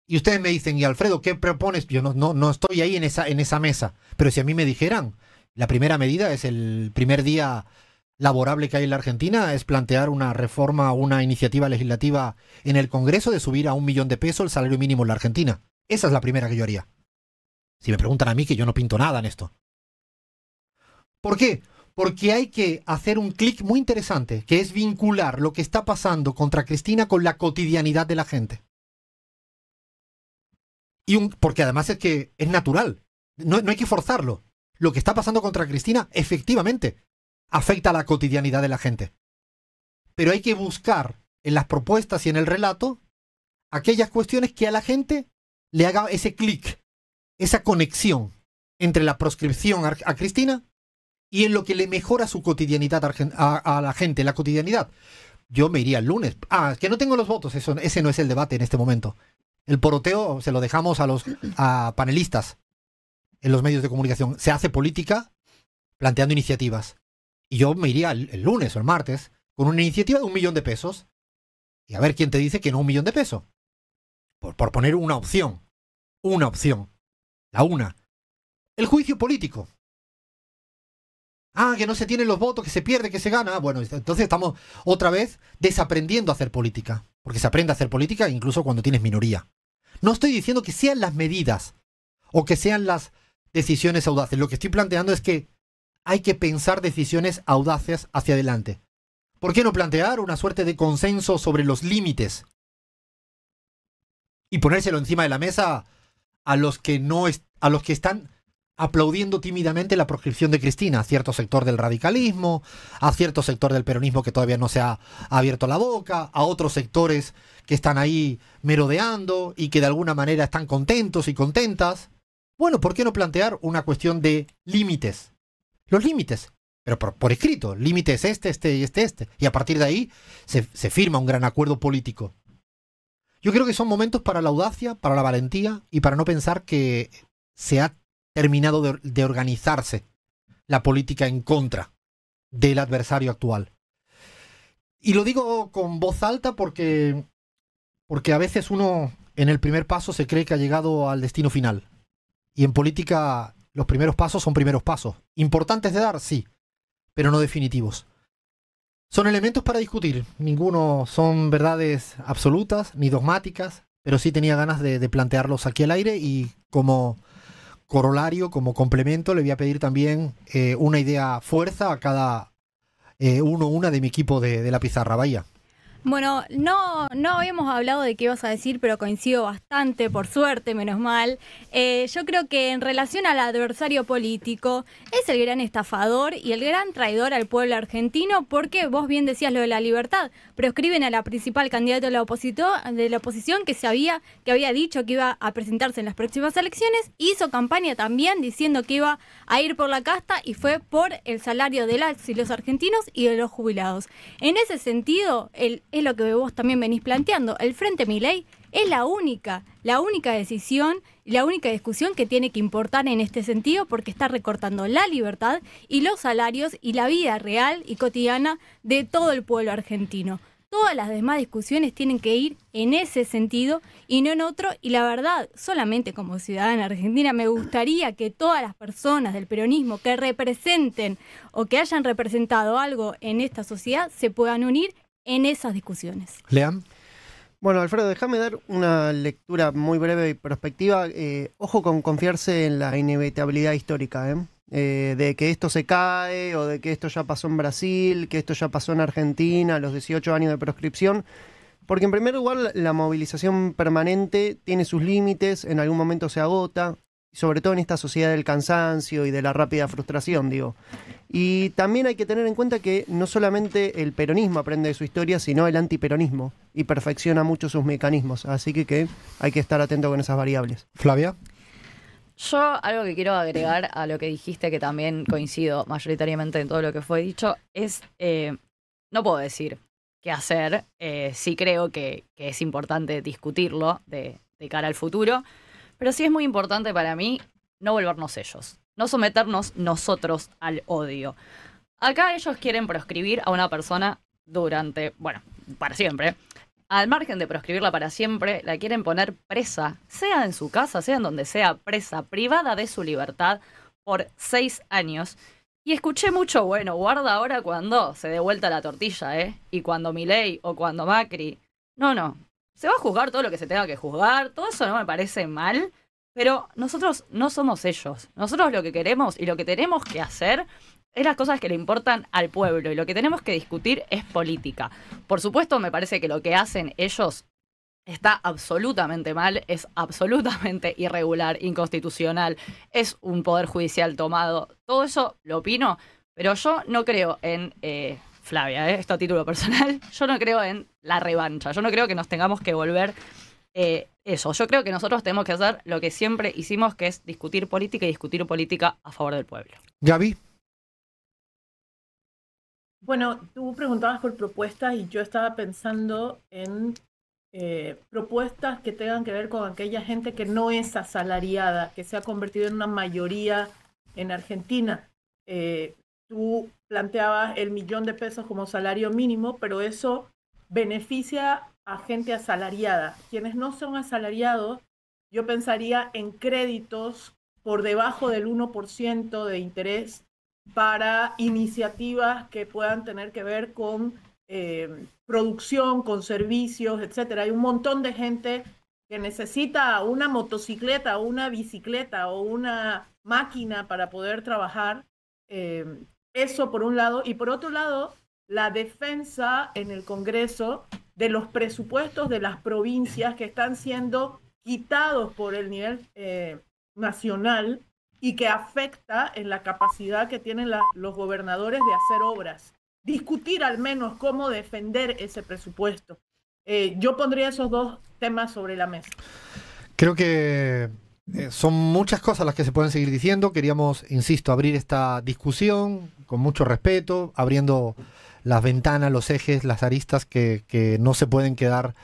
Y ustedes me dicen, y Alfredo, ¿qué propones? Yo no estoy ahí en esa mesa. Pero si a mí me dijeran, la primera medida es el primer día laborable que hay en la Argentina, es plantear una reforma, una iniciativa legislativa en el Congreso de subir a 1 millón de pesos el salario mínimo en la Argentina. Esa es la primera que yo haría. Si me preguntan a mí, que yo no pinto nada en esto. ¿Por qué? Porque hay que hacer un clic muy interesante, que es vincular lo que está pasando contra Cristina con la cotidianidad de la gente. Porque además es que es natural, no hay que forzarlo. Lo que está pasando contra Cristina, efectivamente, afecta a la cotidianidad de la gente. Pero hay que buscar en las propuestas y en el relato aquellas cuestiones que a la gente le haga ese clic, esa conexión entre la proscripción a Cristina y en lo que le mejora su cotidianidad a la gente, la cotidianidad. Yo me iría el lunes. Que no tengo los votos, ese no es el debate en este momento. El poroteo se lo dejamos a panelistas en los medios de comunicación. Se hace política planteando iniciativas. Y yo me iría el lunes o el martes con una iniciativa de 1 millón de pesos. Y a ver quién te dice que no 1 millón de pesos. Por poner una opción. Una opción. La una. El juicio político. Que no se tienen los votos, que se pierde, que se gana. Bueno, entonces estamos otra vez desaprendiendo a hacer política. Porque se aprende a hacer política incluso cuando tienes minoría. No estoy diciendo que sean las medidas o que sean las decisiones audaces. Lo que estoy planteando es que hay que pensar decisiones audaces hacia adelante. ¿Por qué no plantear una suerte de consenso sobre los límites? Y ponérselo encima de la mesa a los que a los que están aplaudiendo tímidamente la proscripción de Cristina, a cierto sector del radicalismo, a cierto sector del peronismo que todavía no se ha abierto la boca, a otros sectores que están ahí merodeando y que de alguna manera están contentos y contentas. Bueno, ¿por qué no plantear una cuestión de límites? Los límites, pero por escrito, límites este y este. Y a partir de ahí se firma un gran acuerdo político. Yo creo que son momentos para la audacia, para la valentía y para no pensar que se ha terminado de organizarse la política en contra del adversario actual. Y lo digo con voz alta porque a veces uno en el primer paso se cree que ha llegado al destino final. Y en política los primeros pasos son primeros pasos. Importantes de dar, sí, pero no definitivos. Son elementos para discutir. Ninguno son verdades absolutas ni dogmáticas, pero sí tenía ganas de plantearlos aquí al aire y como corolario, como complemento, le voy a pedir también una idea fuerza a cada una de mi equipo de la pizarra. Vaya. Bueno, no habíamos hablado de qué ibas a decir, pero coincido bastante, por suerte, menos mal. Yo creo que en relación al adversario político, es el gran estafador y el gran traidor al pueblo argentino, porque vos bien decías lo de la libertad, proscriben a la principal candidata de la oposición que había dicho que iba a presentarse en las próximas elecciones, hizo campaña también diciendo que iba a ir por la casta y fue por el salario de las y los argentinos y de los jubilados. En ese sentido, es lo que vos también venís planteando. El Frente Milei es la única decisión y la única discusión que tiene que importar en este sentido, porque está recortando la libertad y los salarios y la vida real y cotidiana de todo el pueblo argentino. Todas las demás discusiones tienen que ir en ese sentido y no en otro. Y la verdad, solamente como ciudadana argentina, me gustaría que todas las personas del peronismo que representen o que hayan representado algo en esta sociedad se puedan unir en esas discusiones. Lean. Bueno, Alfredo, déjame dar una lectura muy breve y prospectiva. Ojo con confiarse en la inevitabilidad histórica, de que esto se cae o de que esto ya pasó en Brasil, que esto ya pasó en Argentina, los 18 años de proscripción. Porque en primer lugar la movilización permanente tiene sus límites, en algún momento se agota, sobre todo en esta sociedad del cansancio y de la rápida frustración, digo. Y también hay que tener en cuenta que no solamente el peronismo aprende de su historia, sino el antiperonismo, y perfecciona mucho sus mecanismos. Así que hay que estar atento con esas variables. Flavia. Yo algo que quiero agregar a lo que dijiste, que también coincido mayoritariamente en todo lo que fue dicho, es, no puedo decir qué hacer, sí creo que es importante discutirlo de cara al futuro, pero sí es muy importante para mí no volvernos ellos, no someternos nosotros al odio. Acá ellos quieren proscribir a una persona para siempre. Al margen de proscribirla para siempre, la quieren poner presa, sea en su casa, sea en donde sea, presa, privada de su libertad por 6 años. Y escuché mucho, guarda ahora cuando se dé vuelta la tortilla, y cuando Milei o cuando Macri. No. Se va a juzgar todo lo que se tenga que juzgar, todo eso no me parece mal, pero nosotros no somos ellos. Nosotros lo que queremos y lo que tenemos que hacer es las cosas que le importan al pueblo, y lo que tenemos que discutir es política. Por supuesto, me parece que lo que hacen ellos está absolutamente mal, es absolutamente irregular, inconstitucional, es un poder judicial tomado. Todo eso lo opino, pero yo no creo en... Flavia, esto a título personal, yo no creo en la revancha, yo no creo que nos tengamos que volver eso. Yo creo que nosotros tenemos que hacer lo que siempre hicimos, que es discutir política y discutir política a favor del pueblo. Gaby. Bueno, tú preguntabas por propuestas y yo estaba pensando en propuestas que tengan que ver con aquella gente que no es asalariada, que se ha convertido en una mayoría en Argentina. Tú planteabas el $1.000.000 como salario mínimo, pero eso beneficia a gente asalariada. Quienes no son asalariados, yo pensaría en créditos por debajo del 1% de interés para iniciativas que puedan tener que ver con producción, con servicios, etcétera. Hay un montón de gente que necesita una motocicleta, o una bicicleta o una máquina para poder trabajar. Eso por un lado, y por otro lado, la defensa en el Congreso de los presupuestos de las provincias que están siendo quitados por el nivel nacional y que afecta en la capacidad que tienen los gobernadores de hacer obras. Discutir al menos cómo defender ese presupuesto. Yo pondría esos dos temas sobre la mesa. Creo que son muchas cosas las que se pueden seguir diciendo. Queríamos, insisto, abrir esta discusión con mucho respeto, abriendo las ventanas, los ejes, las aristas que no se pueden quedar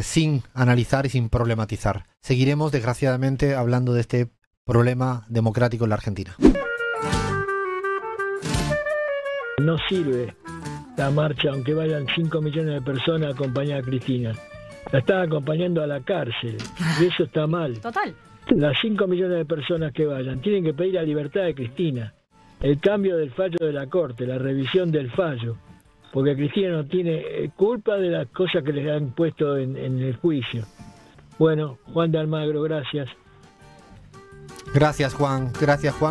sin analizar y sin problematizar. Seguiremos, desgraciadamente, hablando de este problema democrático en la Argentina. No sirve la marcha, aunque vayan 5 millones de personas a acompañar a Cristina. La están acompañando a la cárcel y eso está mal. Total. Las 5 millones de personas que vayan tienen que pedir la libertad de Cristina, el cambio del fallo de la Corte, la revisión del fallo, porque Cristina no tiene culpa de las cosas que les han puesto en el juicio. Bueno, Juan de Almagro, gracias. Gracias, Juan,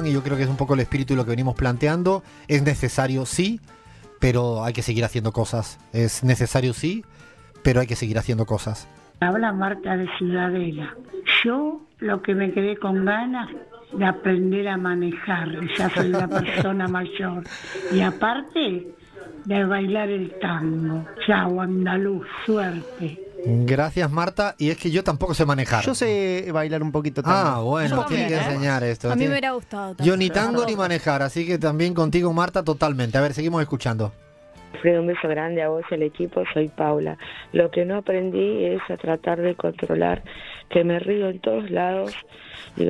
y yo creo que es un poco el espíritu de lo que venimos planteando. Es necesario, sí, pero hay que seguir haciendo cosas. Es necesario, sí, pero hay que seguir haciendo cosas. Habla Marta de Ciudadela. Yo lo que me quedé con ganas de aprender a manejar, ya soy una persona mayor, y aparte de bailar el tango. Chao, andaluz, suerte. Gracias, Marta, y es que yo tampoco sé manejar. Yo sé bailar un poquito tango. Ah, bueno, tiene que enseñar esto. A mí me hubiera gustado. Yo ni tango ni manejar, así que también contigo, Marta, totalmente. A ver, seguimos escuchando. Alfredo, un beso grande a vos y al equipo, soy Paula. Lo que no aprendí es a tratar de controlar, que me río en todos lados,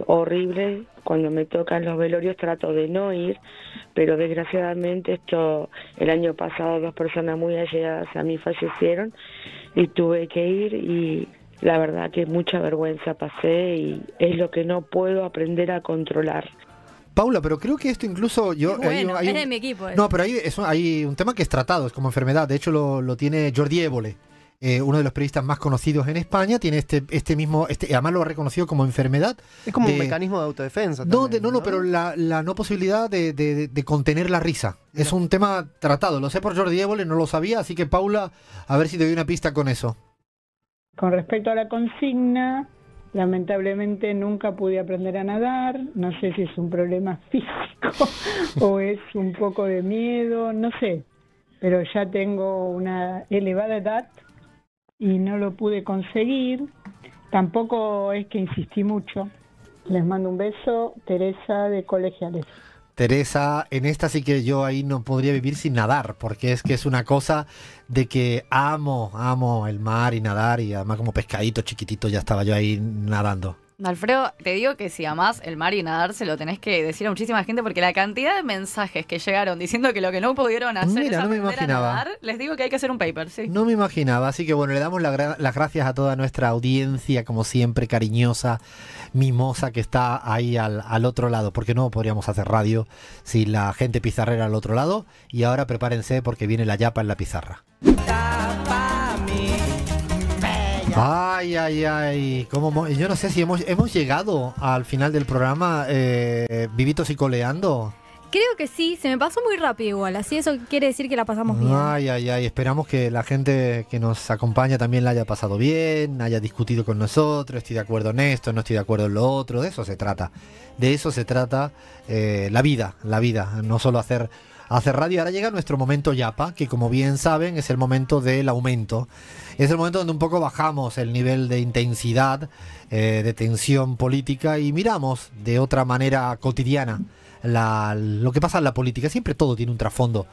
horrible, cuando me tocan los velorios trato de no ir, pero desgraciadamente el año pasado 2 personas muy allegadas a mí fallecieron y tuve que ir y la verdad que mucha vergüenza pasé y es lo que no puedo aprender a controlar. Paula, pero creo que esto incluso yo... Bueno, es de mi equipo. No, pero hay un tema que es tratado, es como enfermedad. De hecho, lo tiene Jordi Évole, uno de los periodistas más conocidos en España. Tiene este mismo... además lo ha reconocido como enfermedad. Es como un mecanismo de autodefensa. También, no, pero la no posibilidad de contener la risa. Es un tema tratado. Lo sé por Jordi Évole, no lo sabía. Así que, Paula, a ver si te doy una pista con eso. Con respecto a la consigna... Lamentablemente nunca pude aprender a nadar, no sé si es un problema físico o es un poco de miedo, no sé, pero ya tengo una elevada edad y no lo pude conseguir, tampoco es que insistí mucho. Les mando un beso, Teresa de Colegiales. Teresa, en esta sí que yo ahí no podría vivir sin nadar, porque es que es una cosa de que amo el mar y nadar, y además como pescadito chiquitito ya estaba yo ahí nadando. Alfredo, te digo que si amás el mar y nadar se lo tenés que decir a muchísima gente, porque la cantidad de mensajes que llegaron diciendo que lo que no pudieron hacer es aprender a nadar, les digo que hay que hacer un paper, sí. No me imaginaba, así que bueno, le damos las gracias a toda nuestra audiencia, como siempre, cariñosa, mimosa, que está ahí al otro lado, porque no podríamos hacer radio si la gente pizarrera al otro lado. Y ahora prepárense porque viene la yapa en la pizarra. Ay, yo no sé si hemos llegado al final del programa, vivitos y coleando. Creo que sí, se me pasó muy rápido igual, así eso quiere decir que la pasamos bien. Ay, esperamos que la gente que nos acompaña también la haya pasado bien, haya discutido con nosotros, estoy de acuerdo en esto, no estoy de acuerdo en lo otro, de eso se trata. De eso se trata la vida, no solo hacer radio. Ahora llega nuestro momento yapa, que como bien saben es el momento del aumento. Es el momento donde un poco bajamos el nivel de intensidad, de tensión política y miramos de otra manera cotidiana lo que pasa en la política. Siempre todo tiene un trasfondo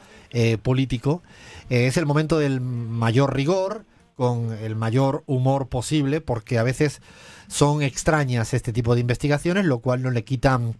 político. Es el momento del mayor rigor, con el mayor humor posible, porque a veces son extrañas este tipo de investigaciones, lo cual no le quitan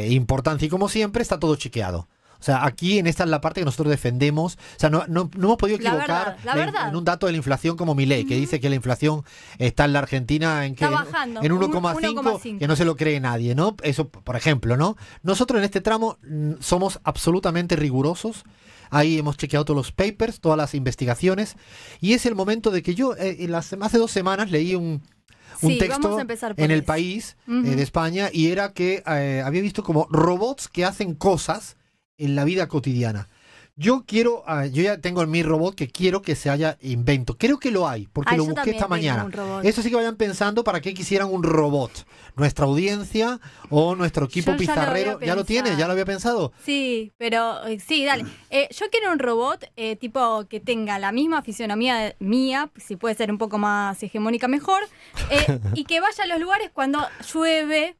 importancia, y como siempre está todo chequeado. O sea, aquí en esta es la parte que nosotros defendemos. O sea, no hemos podido equivocar la verdad. En un dato de la inflación como Milei, que dice que la inflación está en la Argentina en 1,5, que no se lo cree nadie, ¿no? Eso, por ejemplo, ¿no? Nosotros en este tramo somos absolutamente rigurosos. Ahí hemos chequeado todos los papers, todas las investigaciones, y es el momento de que yo hace 2 semanas leí un texto en El País de España, y era que había visto como robots que hacen cosas en la vida cotidiana. Yo ya tengo en mi robot que quiero que se haya invento. Creo que lo hay, porque lo yo busqué también esta tengo mañana. un robot. Eso sí que vayan pensando para qué quisieran un robot. Nuestra audiencia o nuestro equipo Yo ya lo pizarrero. había ¿Ya lo tiene? ¿Ya lo había pensado? Sí, pero sí, dale. Yo quiero un robot tipo que tenga la misma fisionomía mía, si puede ser un poco más hegemónica mejor, y que vaya a los lugares cuando llueve.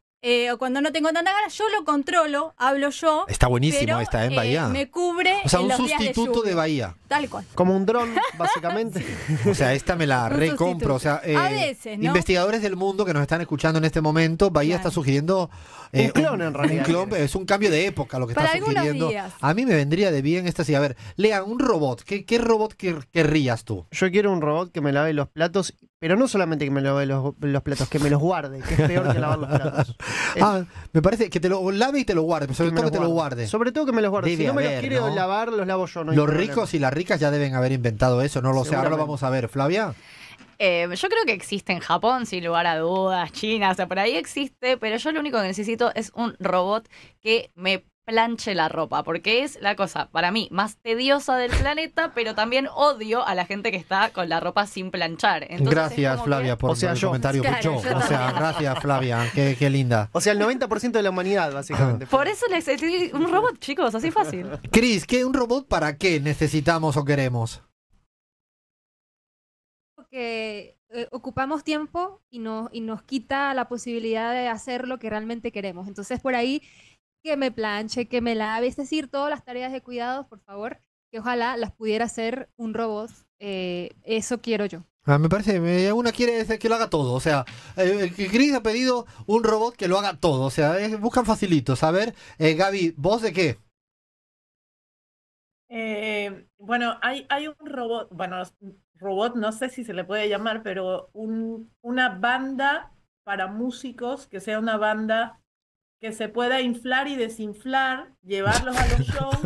O cuando no tengo tanta ganas, yo lo controlo, hablo yo. Está buenísimo pero, esta, en Bahía. Me cubre O sea, en un los días sustituto lluvia. de Bahía. Tal cual. Como un dron, básicamente. O sea, esta me la Un recompro. O sea, sustituto. A veces, ¿no? investigadores del mundo que nos están escuchando en este momento, Bahía Claro. está sugiriendo Un clon, en realidad. un clon, es un cambio de época lo que Para está algunos sugiriendo. días. A mí me vendría de bien esta sí. A ver, Lea, un robot. ¿Qué robot querrías tú? Yo quiero un robot que me lave los platos, pero no solamente que me lave los platos, que me los guarde, que es peor que lavar los platos. Me parece que te lo lave y te lo guarde, pero sobre todo que te lo guarde. Sobre todo que me los guarde. Debe Si no me los haber, quiere ¿no? lavar, los lavo yo. No hay Los problema. ricos y las ricas ya deben haber inventado eso, no lo sé, ahora lo Seguramente. vamos a ver. Flavia. Yo creo que existe en Japón, sin lugar a dudas, China, o sea, por ahí existe, pero yo lo único que necesito es un robot que me planche la ropa, porque es la cosa, para mí, más tediosa del planeta, pero también odio a la gente que está con la ropa sin planchar. Entonces, es Gracias, como Flavia, por O sea, el yo. comentario. Claro, yo O sea, también. gracias, Flavia. Qué linda. O sea, el 90% de la humanidad, básicamente. Por eso les un robot, chicos, así fácil. Cris, ¿un robot para qué necesitamos o queremos? Que ocupamos tiempo y nos quita la posibilidad de hacer lo que realmente queremos. Entonces, por ahí, que me planche, que me lave, es decir, todas las tareas de cuidados, por favor, que ojalá las pudiera hacer un robot. Eso quiero yo. Me parece, una quiere que lo haga todo. O sea, Cris ha pedido un robot que lo haga todo. O sea, buscan facilitos. A ver, Gaby, ¿vos de qué? Bueno, hay un robot, bueno, robot no sé si se le puede llamar, pero una banda para músicos, que sea una banda que se pueda inflar y desinflar, llevarlos a los shows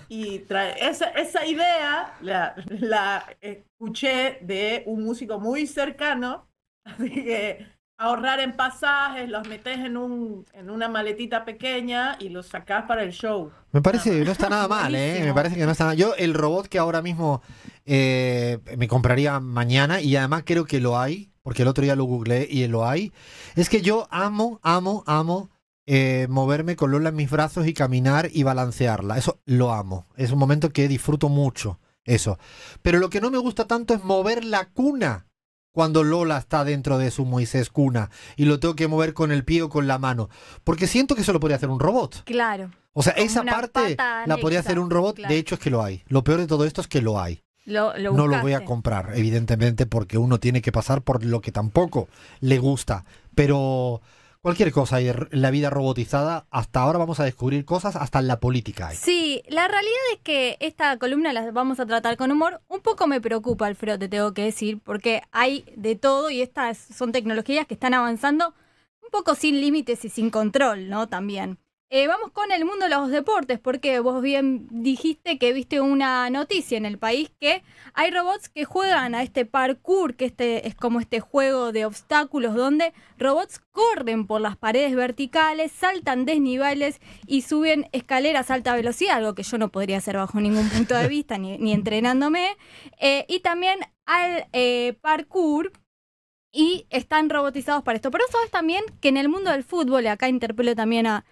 y traer. Esa idea la escuché de un músico muy cercano, así que ahorrar en pasajes, los metes en una maletita pequeña y los sacás para el show. Me parece que no está nada mal, Buenísimo. Me parece que no está nada. Yo, el robot que ahora mismo me compraría mañana, y además creo que lo hay, porque el otro día lo googleé y lo hay, es que yo amo moverme con Lola en mis brazos y caminar y balancearla. Eso lo amo. Es un momento que disfruto mucho, eso. Pero lo que no me gusta tanto es mover la cuna cuando Lola está dentro de su Moisés cuna y lo tengo que mover con el pie o con la mano. Porque siento que eso lo podría hacer un robot. Claro. O sea, Como esa una parte pata la podría anexa, hacer un robot. claro. De hecho, es que lo hay. Lo peor de todo esto es que lo hay. Lo No lo voy a buscaste. comprar, evidentemente, porque uno tiene que pasar por lo que tampoco le gusta. Pero cualquier cosa hay en la vida robotizada. Hasta ahora vamos a descubrir cosas, hasta en la política hay. Sí, la realidad es que esta columna la vamos a tratar con humor. Un poco me preocupa, Alfredo, te tengo que decir, porque hay de todo y estas son tecnologías que están avanzando un poco sin límites y sin control, ¿no? También. Vamos con el mundo de los deportes, porque vos bien dijiste que viste una noticia en el país que hay robots que juegan a este parkour, que es como este juego de obstáculos donde robots corren por las paredes verticales, saltan desniveles y suben escaleras a alta velocidad, algo que yo no podría hacer bajo ningún punto de vista, ni entrenándome. Y también al parkour. Y están robotizados para esto. Pero sabes también que en el mundo del fútbol, y acá interpelo también a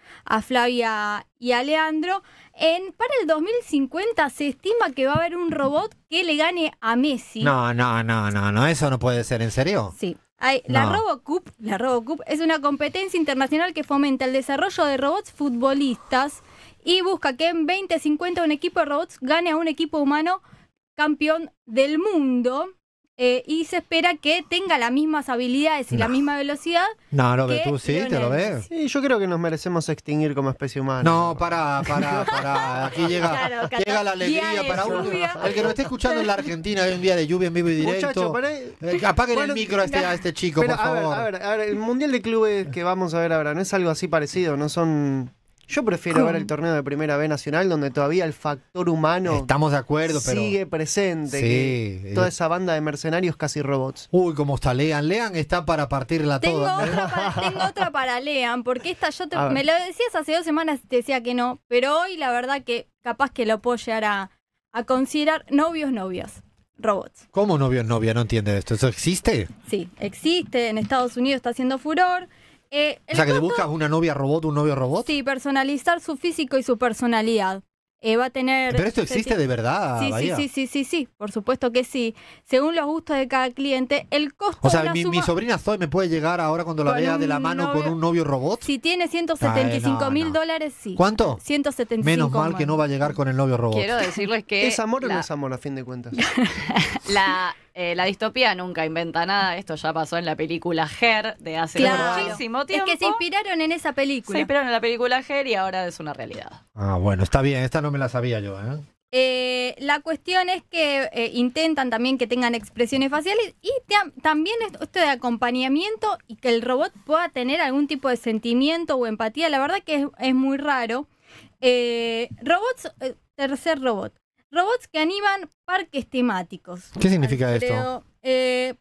Flavia y a Leandro, para el 2050 se estima que va a haber un robot que le gane a Messi. No, eso no puede ser, ¿en serio? Sí. La No. RoboCup es una competencia internacional que fomenta el desarrollo de robots futbolistas y busca que en 2050 un equipo de robots gane a un equipo humano campeón del mundo. Y se espera que tenga las mismas habilidades y la misma velocidad. No, lo ves ¿Qué, tú, sí, te lo Lionel? ves. Sí, yo creo que nos merecemos extinguir como especie humana. No, para. Aquí llega, Claro, llega la día alegría de para uno. lluvia. El que nos esté escuchando en la Argentina, hay un día de lluvia en vivo y directo. Muchacho, pará. Apaguen Bueno, el micro a este chico, Pero, por favor. a ver, el Mundial de Clubes que vamos a ver ahora, ¿no es algo así parecido? ¿No son Yo prefiero ver el torneo de Primera B Nacional, donde todavía el factor humano Estamos de acuerdo, pero... sigue presente. Sí, que toda esa banda de mercenarios casi robots. Uy, cómo está Lean. Lean está para partirla Tengo toda. otra para Lean, porque esta A ver. me lo decías hace 2 semanas y te decía que no, pero hoy la verdad que capaz que lo puedo llegar a considerar novios, novias, robots. ¿Cómo novia? No entiende esto. ¿Eso existe? Sí, existe, en Estados Unidos está haciendo furor. El O sea, que te costo- buscas una novia robot, un novio robot. Sí, personalizar su físico y su personalidad. Va a tener... Pero esto existe de verdad, Sí, Bahía. sí, por supuesto que sí. Según los gustos de cada cliente, el costo O sea, de una mi suma- sobrina Zoe me puede llegar ahora cuando la Con vea un de la mano novio- con un novio robot. Si tiene 175 mil dólares, sí. ¿Cuánto? 175 Menos mal que no va a llegar con el novio robot. Quiero decirles que ¿Es amor o no la- es amor, a fin de cuentas? la distopía nunca inventa nada. Esto ya pasó en la película Her de hace Claro. muchísimo Es tiempo. que se inspiraron en esa película. Se inspiraron en la película Her y ahora es una realidad. Ah, bueno, está bien. Esta no me la sabía yo, ¿eh? La cuestión es que intentan también que tengan expresiones faciales y también esto de acompañamiento y que el robot pueda tener algún tipo de sentimiento o empatía. La verdad que es muy raro. Robots, tercer robot. Robots que animan parques temáticos. ¿Qué significa esto?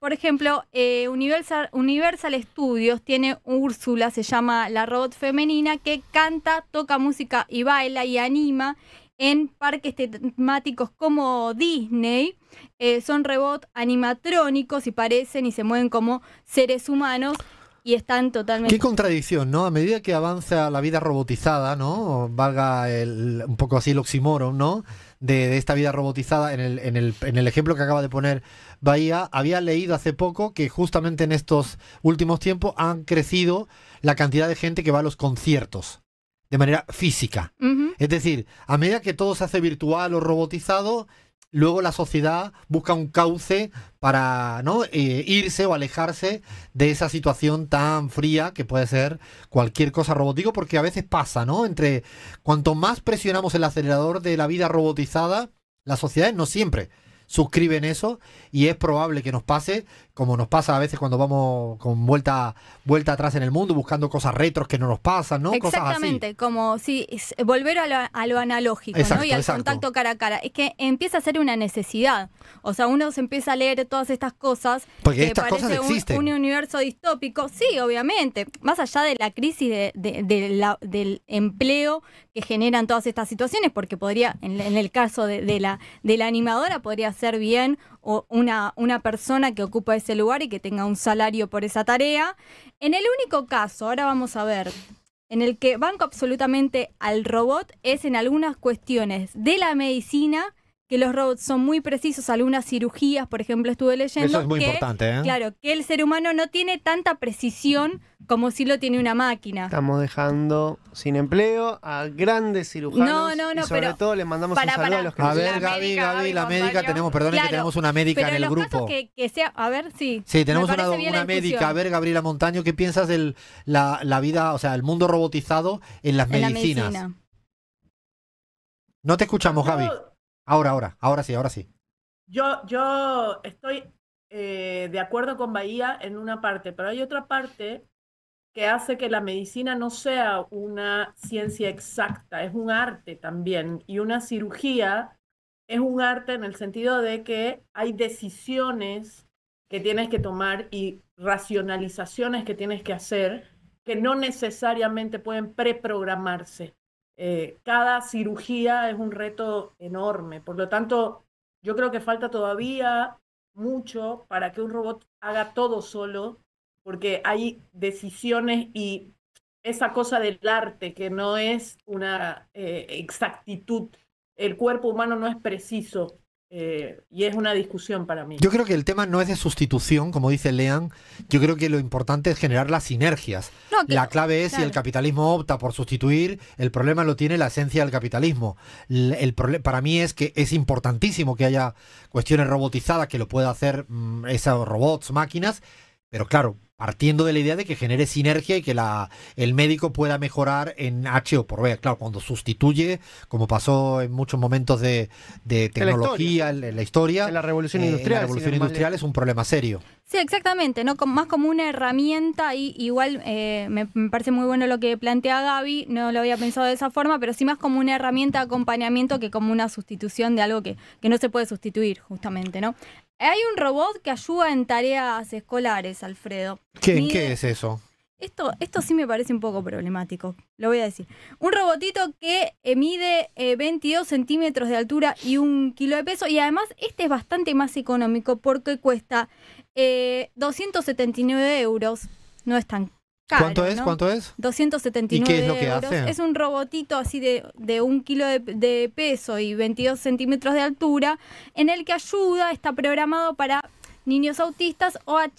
Por ejemplo, Universal Studios tiene Úrsula, se llama la robot femenina, que canta, toca música y baila y anima en parques temáticos como Disney. Son robots animatrónicos y parecen y se mueven como seres humanos y están totalmente... Qué contradicción, ¿no? A medida que avanza la vida robotizada, ¿no? Valga un poco así el oxímoron, ¿no? De esta vida robotizada, en el ejemplo que acaba de poner Bahía, había leído hace poco que justamente en estos últimos tiempos han crecido la cantidad de gente que va a los conciertos de manera física. Ujú. Es decir, a medida que todo se hace virtual o robotizado, luego la sociedad busca un cauce para, ¿no? Irse o alejarse de esa situación tan fría que puede ser cualquier cosa robótico, porque a veces pasa, ¿no? Cuanto más presionamos el acelerador de la vida robotizada, las sociedades no siempre suscriben eso y es probable que nos pase como nos pasa a veces cuando vamos con vuelta atrás en el mundo buscando cosas retros que no nos pasan, ¿no? Cosas así. Exactamente, como si volver a lo analógico, Exacto, ¿no? Y al exacto. contacto cara a cara. Es que empieza a ser una necesidad. O sea, uno se empieza a leer todas estas cosas. Porque que estas cosas parece existen. un universo distópico. Sí, obviamente. Más allá de la crisis del empleo que generan todas estas situaciones, porque podría, en el caso de la animadora, podría ser bien o una persona que ocupa ese lugar y que tenga un salario por esa tarea. En el único caso, ahora vamos a ver, en el que banco absolutamente al robot es en algunas cuestiones de la medicina, que los robots son muy precisos, algunas cirugías, por ejemplo, estuve leyendo Eso es muy que, importante, ¿eh? claro, que el ser humano no tiene tanta precisión como si lo tiene una máquina. Estamos dejando sin empleo a grandes cirujanos. No, y sobre pero todo les mandamos un saludo a los que A nos ver, escuchan. Gaby, la médica, tenemos, perdón, Claro, que tenemos una médica pero en el los grupo. casos que sea, a ver, sí. Sí, tenemos me parece bien una la médica. discusión. A ver, Gabriela Montaño, ¿qué piensas de la vida, o sea, el mundo robotizado en las En la medicinas? medicina. No te escuchamos, Gaby. Ahora sí. Yo estoy de acuerdo con Bahía en una parte, pero hay otra parte que hace que la medicina no sea una ciencia exacta, es un arte también, y una cirugía es un arte en el sentido de que hay decisiones que tienes que tomar y racionalizaciones que tienes que hacer que no necesariamente pueden preprogramarse. Cada cirugía es un reto enorme, por lo tanto, yo creo que falta todavía mucho para que un robot haga todo solo, porque hay decisiones y esa cosa del arte que no es una exactitud. El cuerpo humano no es preciso y es una discusión para mí. Yo creo que el tema no es de sustitución, como dice Lean. Yo creo que lo importante es generar las sinergias. No, que- La clave es si claro. el capitalismo opta por sustituir, el problema lo tiene la esencia del capitalismo. Para mí es que es importantísimo que haya cuestiones robotizadas que lo pueda hacer esos robots, máquinas, pero claro, partiendo de la idea de que genere sinergia y que el médico pueda mejorar en H o por B. Claro, cuando sustituye, como pasó en muchos momentos de tecnología en la historia, en la revolución industrial. la revolución industrial es un problema serio. Sí, exactamente, ¿no? Más como una herramienta, y igual me parece muy bueno lo que plantea Gaby, no lo había pensado de esa forma, pero sí más como una herramienta de acompañamiento que como una sustitución de algo que no se puede sustituir, justamente, ¿no? Hay un robot que ayuda en tareas escolares, Alfredo. ¿Qué es eso? Esto sí me parece un poco problemático, lo voy a decir. Un robotito que mide 22 centímetros de altura y 1 kilo de peso, y además este es bastante más económico porque cuesta 279 euros, no es tan caro. ¿Cuánto es? ¿no? ¿Cuánto es? 279 ¿Y qué es lo que euros. hace? Es un robotito así de 1 kilo de peso y 22 centímetros de altura, en el que ayuda, está programado para niños autistas o a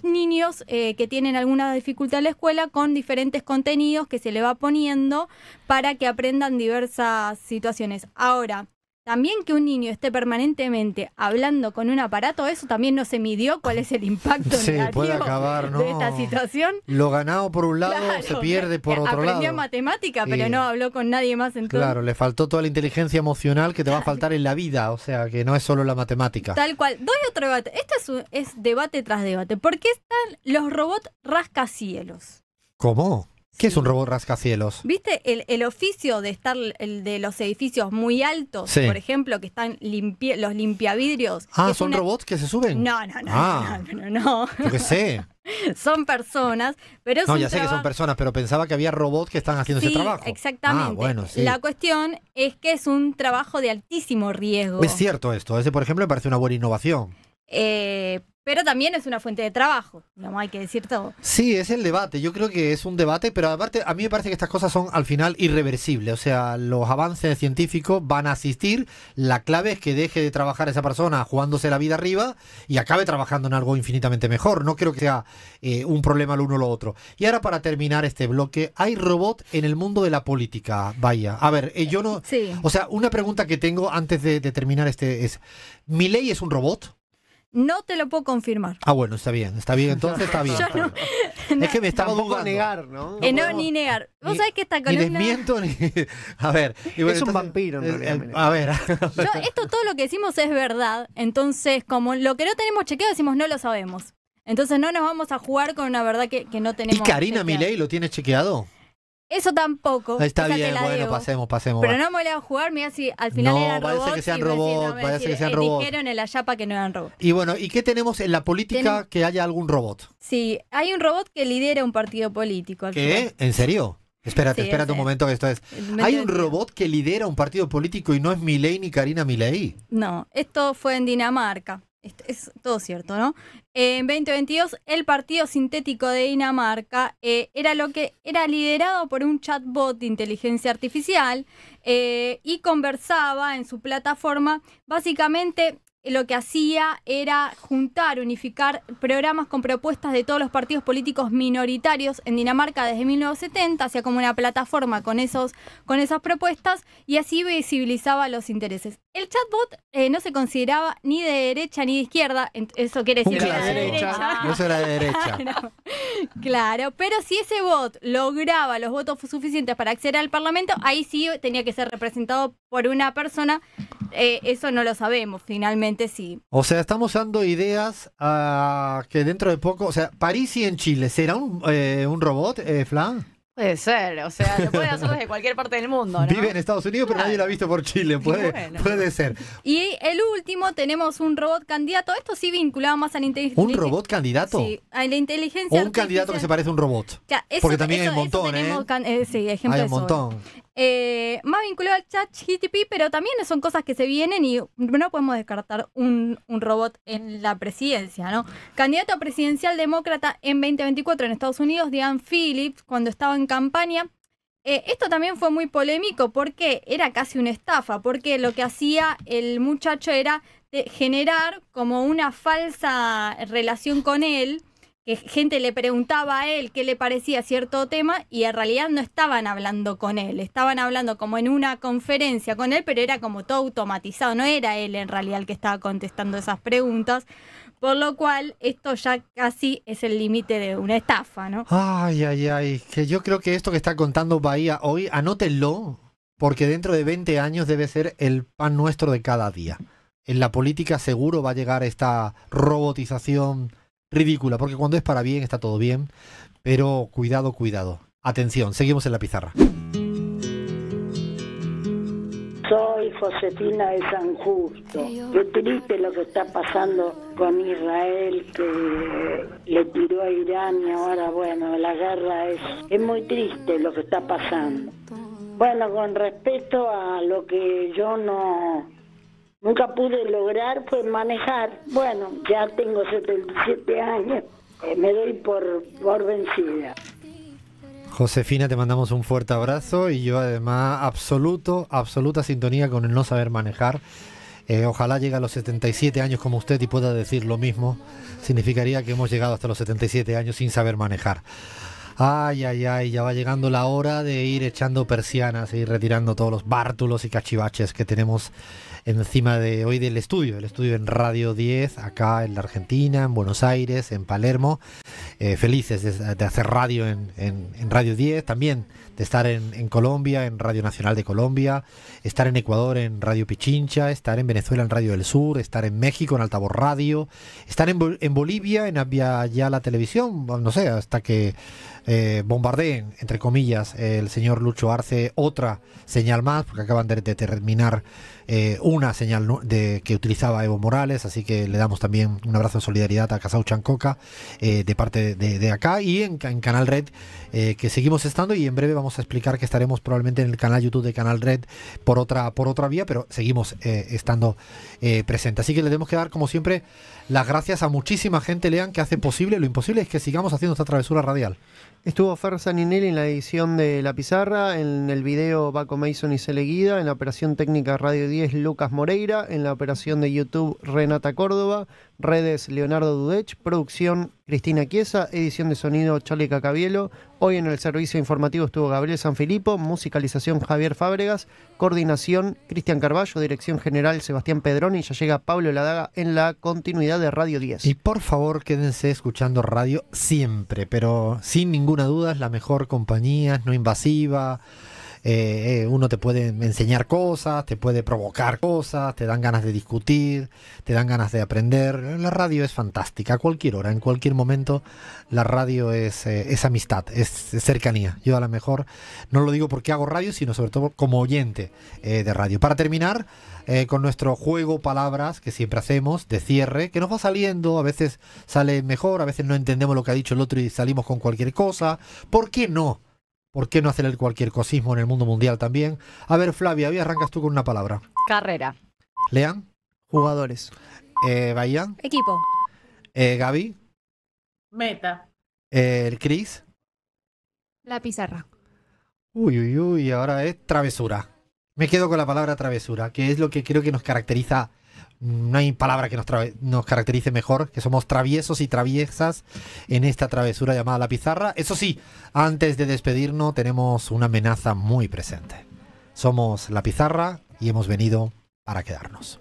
niños que tienen alguna dificultad en la escuela, con diferentes contenidos que se le va poniendo para que aprendan diversas situaciones. Ahora, también que un niño esté permanentemente hablando con un aparato, eso también no se midió cuál es el impacto negativo puede acabar, ¿no? de esta situación. Lo ganado por un lado Claro, se pierde por otro lado. Aprendió matemática, pero Sí. no habló con nadie más entonces. Claro, le faltó toda la inteligencia emocional que te va a faltar en la vida, o sea, que no es solo la matemática. Tal cual. Doy otro debate. Esto es debate tras debate. ¿Por qué están los robots rascacielos? ¿Cómo? ¿Qué es un robot rascacielos? ¿Viste el oficio de estar el de los edificios muy altos, Sí. por ejemplo, que están los limpiavidrios? Ah, que es ¿son robots que se suben? No, Ah. no. Yo qué sé. Son personas, pero es No, un ya sé que son trabajo- personas, pero pensaba que había robots que están haciendo Sí, ese trabajo. exactamente. Ah, bueno, sí. La cuestión es que es un trabajo de altísimo riesgo. Es cierto esto. Ese, por ejemplo, me parece una buena innovación. Pero también es una fuente de trabajo, no hay que decir todo. Sí, es el debate. Yo creo que es un debate, pero aparte a mí me parece que estas cosas son al final irreversibles. O sea, los avances científicos van a asistir. La clave es que deje de trabajar esa persona jugándose la vida arriba y acabe trabajando en algo infinitamente mejor. No creo que sea un problema lo uno o lo otro. Y ahora, para terminar este bloque, hay robot en el mundo de la política. Vaya, a ver, yo no... Sí. O sea, una pregunta que tengo antes de terminar es... ¿Milei es un robot? No te lo puedo confirmar. Ah, bueno, está bien, entonces está bien. Yo no- Es que me estaba Tampoco dudando. negar, ¿no? No, ni negar. Vos Ni- sabés que esta Ni columna... desmiento, ni... A ver. y bueno, Es un entonces, vampiro, en realidad, Milei. A ver. Esto todo lo que decimos es verdad. Entonces, como lo que no tenemos chequeado, decimos no lo sabemos. Entonces no nos vamos a jugar con una verdad que no ¿Y tenemos Karina chequeada. Milei lo tienes chequeado? Eso tampoco. Está esa te bien, la bueno, debo. pasemos. Pero va. no me voy a jugar, mira si al final No, eran parece robots. que sean y me decís, robots, me parece decís, que sean robots. Dijeron en la chapa que no eran robots. Y bueno, ¿y qué tenemos en la política Tenemos- que haya algún robot? Sí, hay un robot que lidera un partido político. ¿Qué? ¿En serio? Espérate Sí, un sí. momento que esto es... ¿Hay un robot que lidera un partido político y no es Milei ni Karina Milei? No, esto fue en Dinamarca. Es todo cierto, ¿no? En 2022, el partido sintético de Dinamarca era liderado por un chatbot de inteligencia artificial y conversaba en su plataforma. Básicamente, lo que hacía era unificar programas con propuestas de todos los partidos políticos minoritarios en Dinamarca desde 1970, hacía como una plataforma con esas propuestas y así visibilizaba los intereses. El chatbot no se consideraba ni de derecha ni de izquierda, eso quiere decir que era de derecha. No será de derecha. Claro, pero si ese bot lograba los votos suficientes para acceder al Parlamento, ahí sí tenía que ser representado por una persona. Eso no lo sabemos, finalmente sí. O sea, estamos dando ideas que dentro de poco... O sea, Parisi en Chile, ¿será un robot, Flan? Puede ser, o sea, lo puede hacer desde cualquier parte del mundo, ¿no? Vive en Estados Unidos, pero nadie lo ha visto por Chile. Puede ser. Y el último, tenemos un robot candidato. Esto sí vinculado más a la inteligencia. ¿Un robot candidato? Sí, a la inteligencia ¿O un candidato que se artificial. parece a un robot? Ya, eso- Porque también hay un eso montón, tenemos sí, ejemplos Hay de un sobra. montón. Más vinculado al chat GTP, pero también son cosas que se vienen y no podemos descartar un robot en la presidencia, ¿no? Candidato presidencial demócrata en 2024 en Estados Unidos, Dean Phillips, cuando estaba en campaña. Esto también fue muy polémico porque era casi una estafa, porque lo que hacía el muchacho era generar como una falsa relación con él, que gente le preguntaba a él qué le parecía cierto tema y en realidad no estaban hablando con él, estaban hablando como en una conferencia con él, pero era como todo automatizado, no era él en realidad el que estaba contestando esas preguntas, por lo cual esto ya casi es el límite de una estafa, ¿no? Ay, ay, ay, que yo creo que esto que está contando Bahía hoy, anótenlo, porque dentro de 20 años debe ser el pan nuestro de cada día. En la política seguro va a llegar esta robotización ridícula, porque cuando es para bien está todo bien, pero cuidado, cuidado. Atención, seguimos en la pizarra. Soy Josefina de San Justo. Qué triste lo que está pasando con Israel, que le tiró a Irán y ahora, bueno, la guerra es muy triste lo que está pasando. Bueno, con respecto a lo que yo nunca pude lograr fue manejar. Bueno, ya tengo 77 años, me doy por vencida. Josefina, te mandamos un fuerte abrazo y yo además absoluta sintonía con el no saber manejar. Ojalá llegue a los 77 años como usted y pueda decir lo mismo. Significaría que hemos llegado hasta los 77 años sin saber manejar. Ay, ay, ay, ya va llegando la hora de ir echando persianas e ir retirando todos los bártulos y cachivaches que tenemos encima de hoy del estudio. El estudio en Radio 10, acá en la Argentina, en Buenos Aires, en Palermo. Felices de hacer radio en Radio 10, también de estar en Colombia, en Radio Nacional de Colombia, estar en Ecuador en Radio Pichincha, estar en Venezuela en Radio del Sur, estar en México en Altavoz Radio, estar en Bolivia en Avia Yala Televisión, no sé, hasta que bombardeen, entre comillas, el señor Lucho Arce otra señal más, porque acaban de terminar una señal que utilizaba Evo Morales, así que le damos también un abrazo de solidaridad a Casau Chancoca de parte de acá, y en Canal Red, que seguimos estando, y en breve vamos a explicar que estaremos probablemente en el canal YouTube de Canal Red por otra vía, pero seguimos estando presentes. Así que le tenemos que dar, como siempre, las gracias a muchísima gente, Lean, que hace posible. Lo imposible es que sigamos haciendo esta travesura radial. Estuvo Fer Saninelli en la edición de La Pizarra, en el video Baco Mason y Cele Guida, en la operación técnica Radio 10 Lucas Moreira, en la operación de YouTube Renata Córdoba, redes Leonardo Dudech, producción Cristina Chiesa, edición de sonido Charlie Cacabielo. Hoy en el servicio informativo estuvo Gabriel Sanfilippo, musicalización Javier Fábregas, coordinación Cristian Carballo, dirección general Sebastián Pedrón, y ya llega Pablo Ladaga en la continuidad de Radio 10. Y por favor quédense escuchando radio siempre, pero sin ninguna duda es la mejor compañía, es no invasiva. Uno te puede enseñar cosas, te puede provocar cosas, te dan ganas de discutir, te dan ganas de aprender. La radio es fantástica, a cualquier hora, en cualquier momento. La radio es amistad, es cercanía. Yo a lo mejor no lo digo porque hago radio, sino sobre todo como oyente de radio. Para terminar, con nuestro juego palabras que siempre hacemos, de cierre, que nos va saliendo, a veces sale mejor, a veces no entendemos lo que ha dicho el otro y salimos con cualquier cosa. ¿Por qué no? ¿Por qué no hacer el cualquier cosismo en el mundo mundial también? A ver, Flavia, hoy arrancas tú con una palabra. Carrera. Lean. Jugadores. Bahía. Equipo. Gaby. Meta. Cris. La Pizarra. Uy, ahora es travesura. Me quedo con la palabra travesura, que es lo que creo que nos caracteriza. No hay palabra que nos caracterice mejor, que somos traviesos y traviesas en esta travesura llamada La Pizarra. Eso sí, antes de despedirnos tenemos una amenaza muy presente. Somos La Pizarra y hemos venido para quedarnos.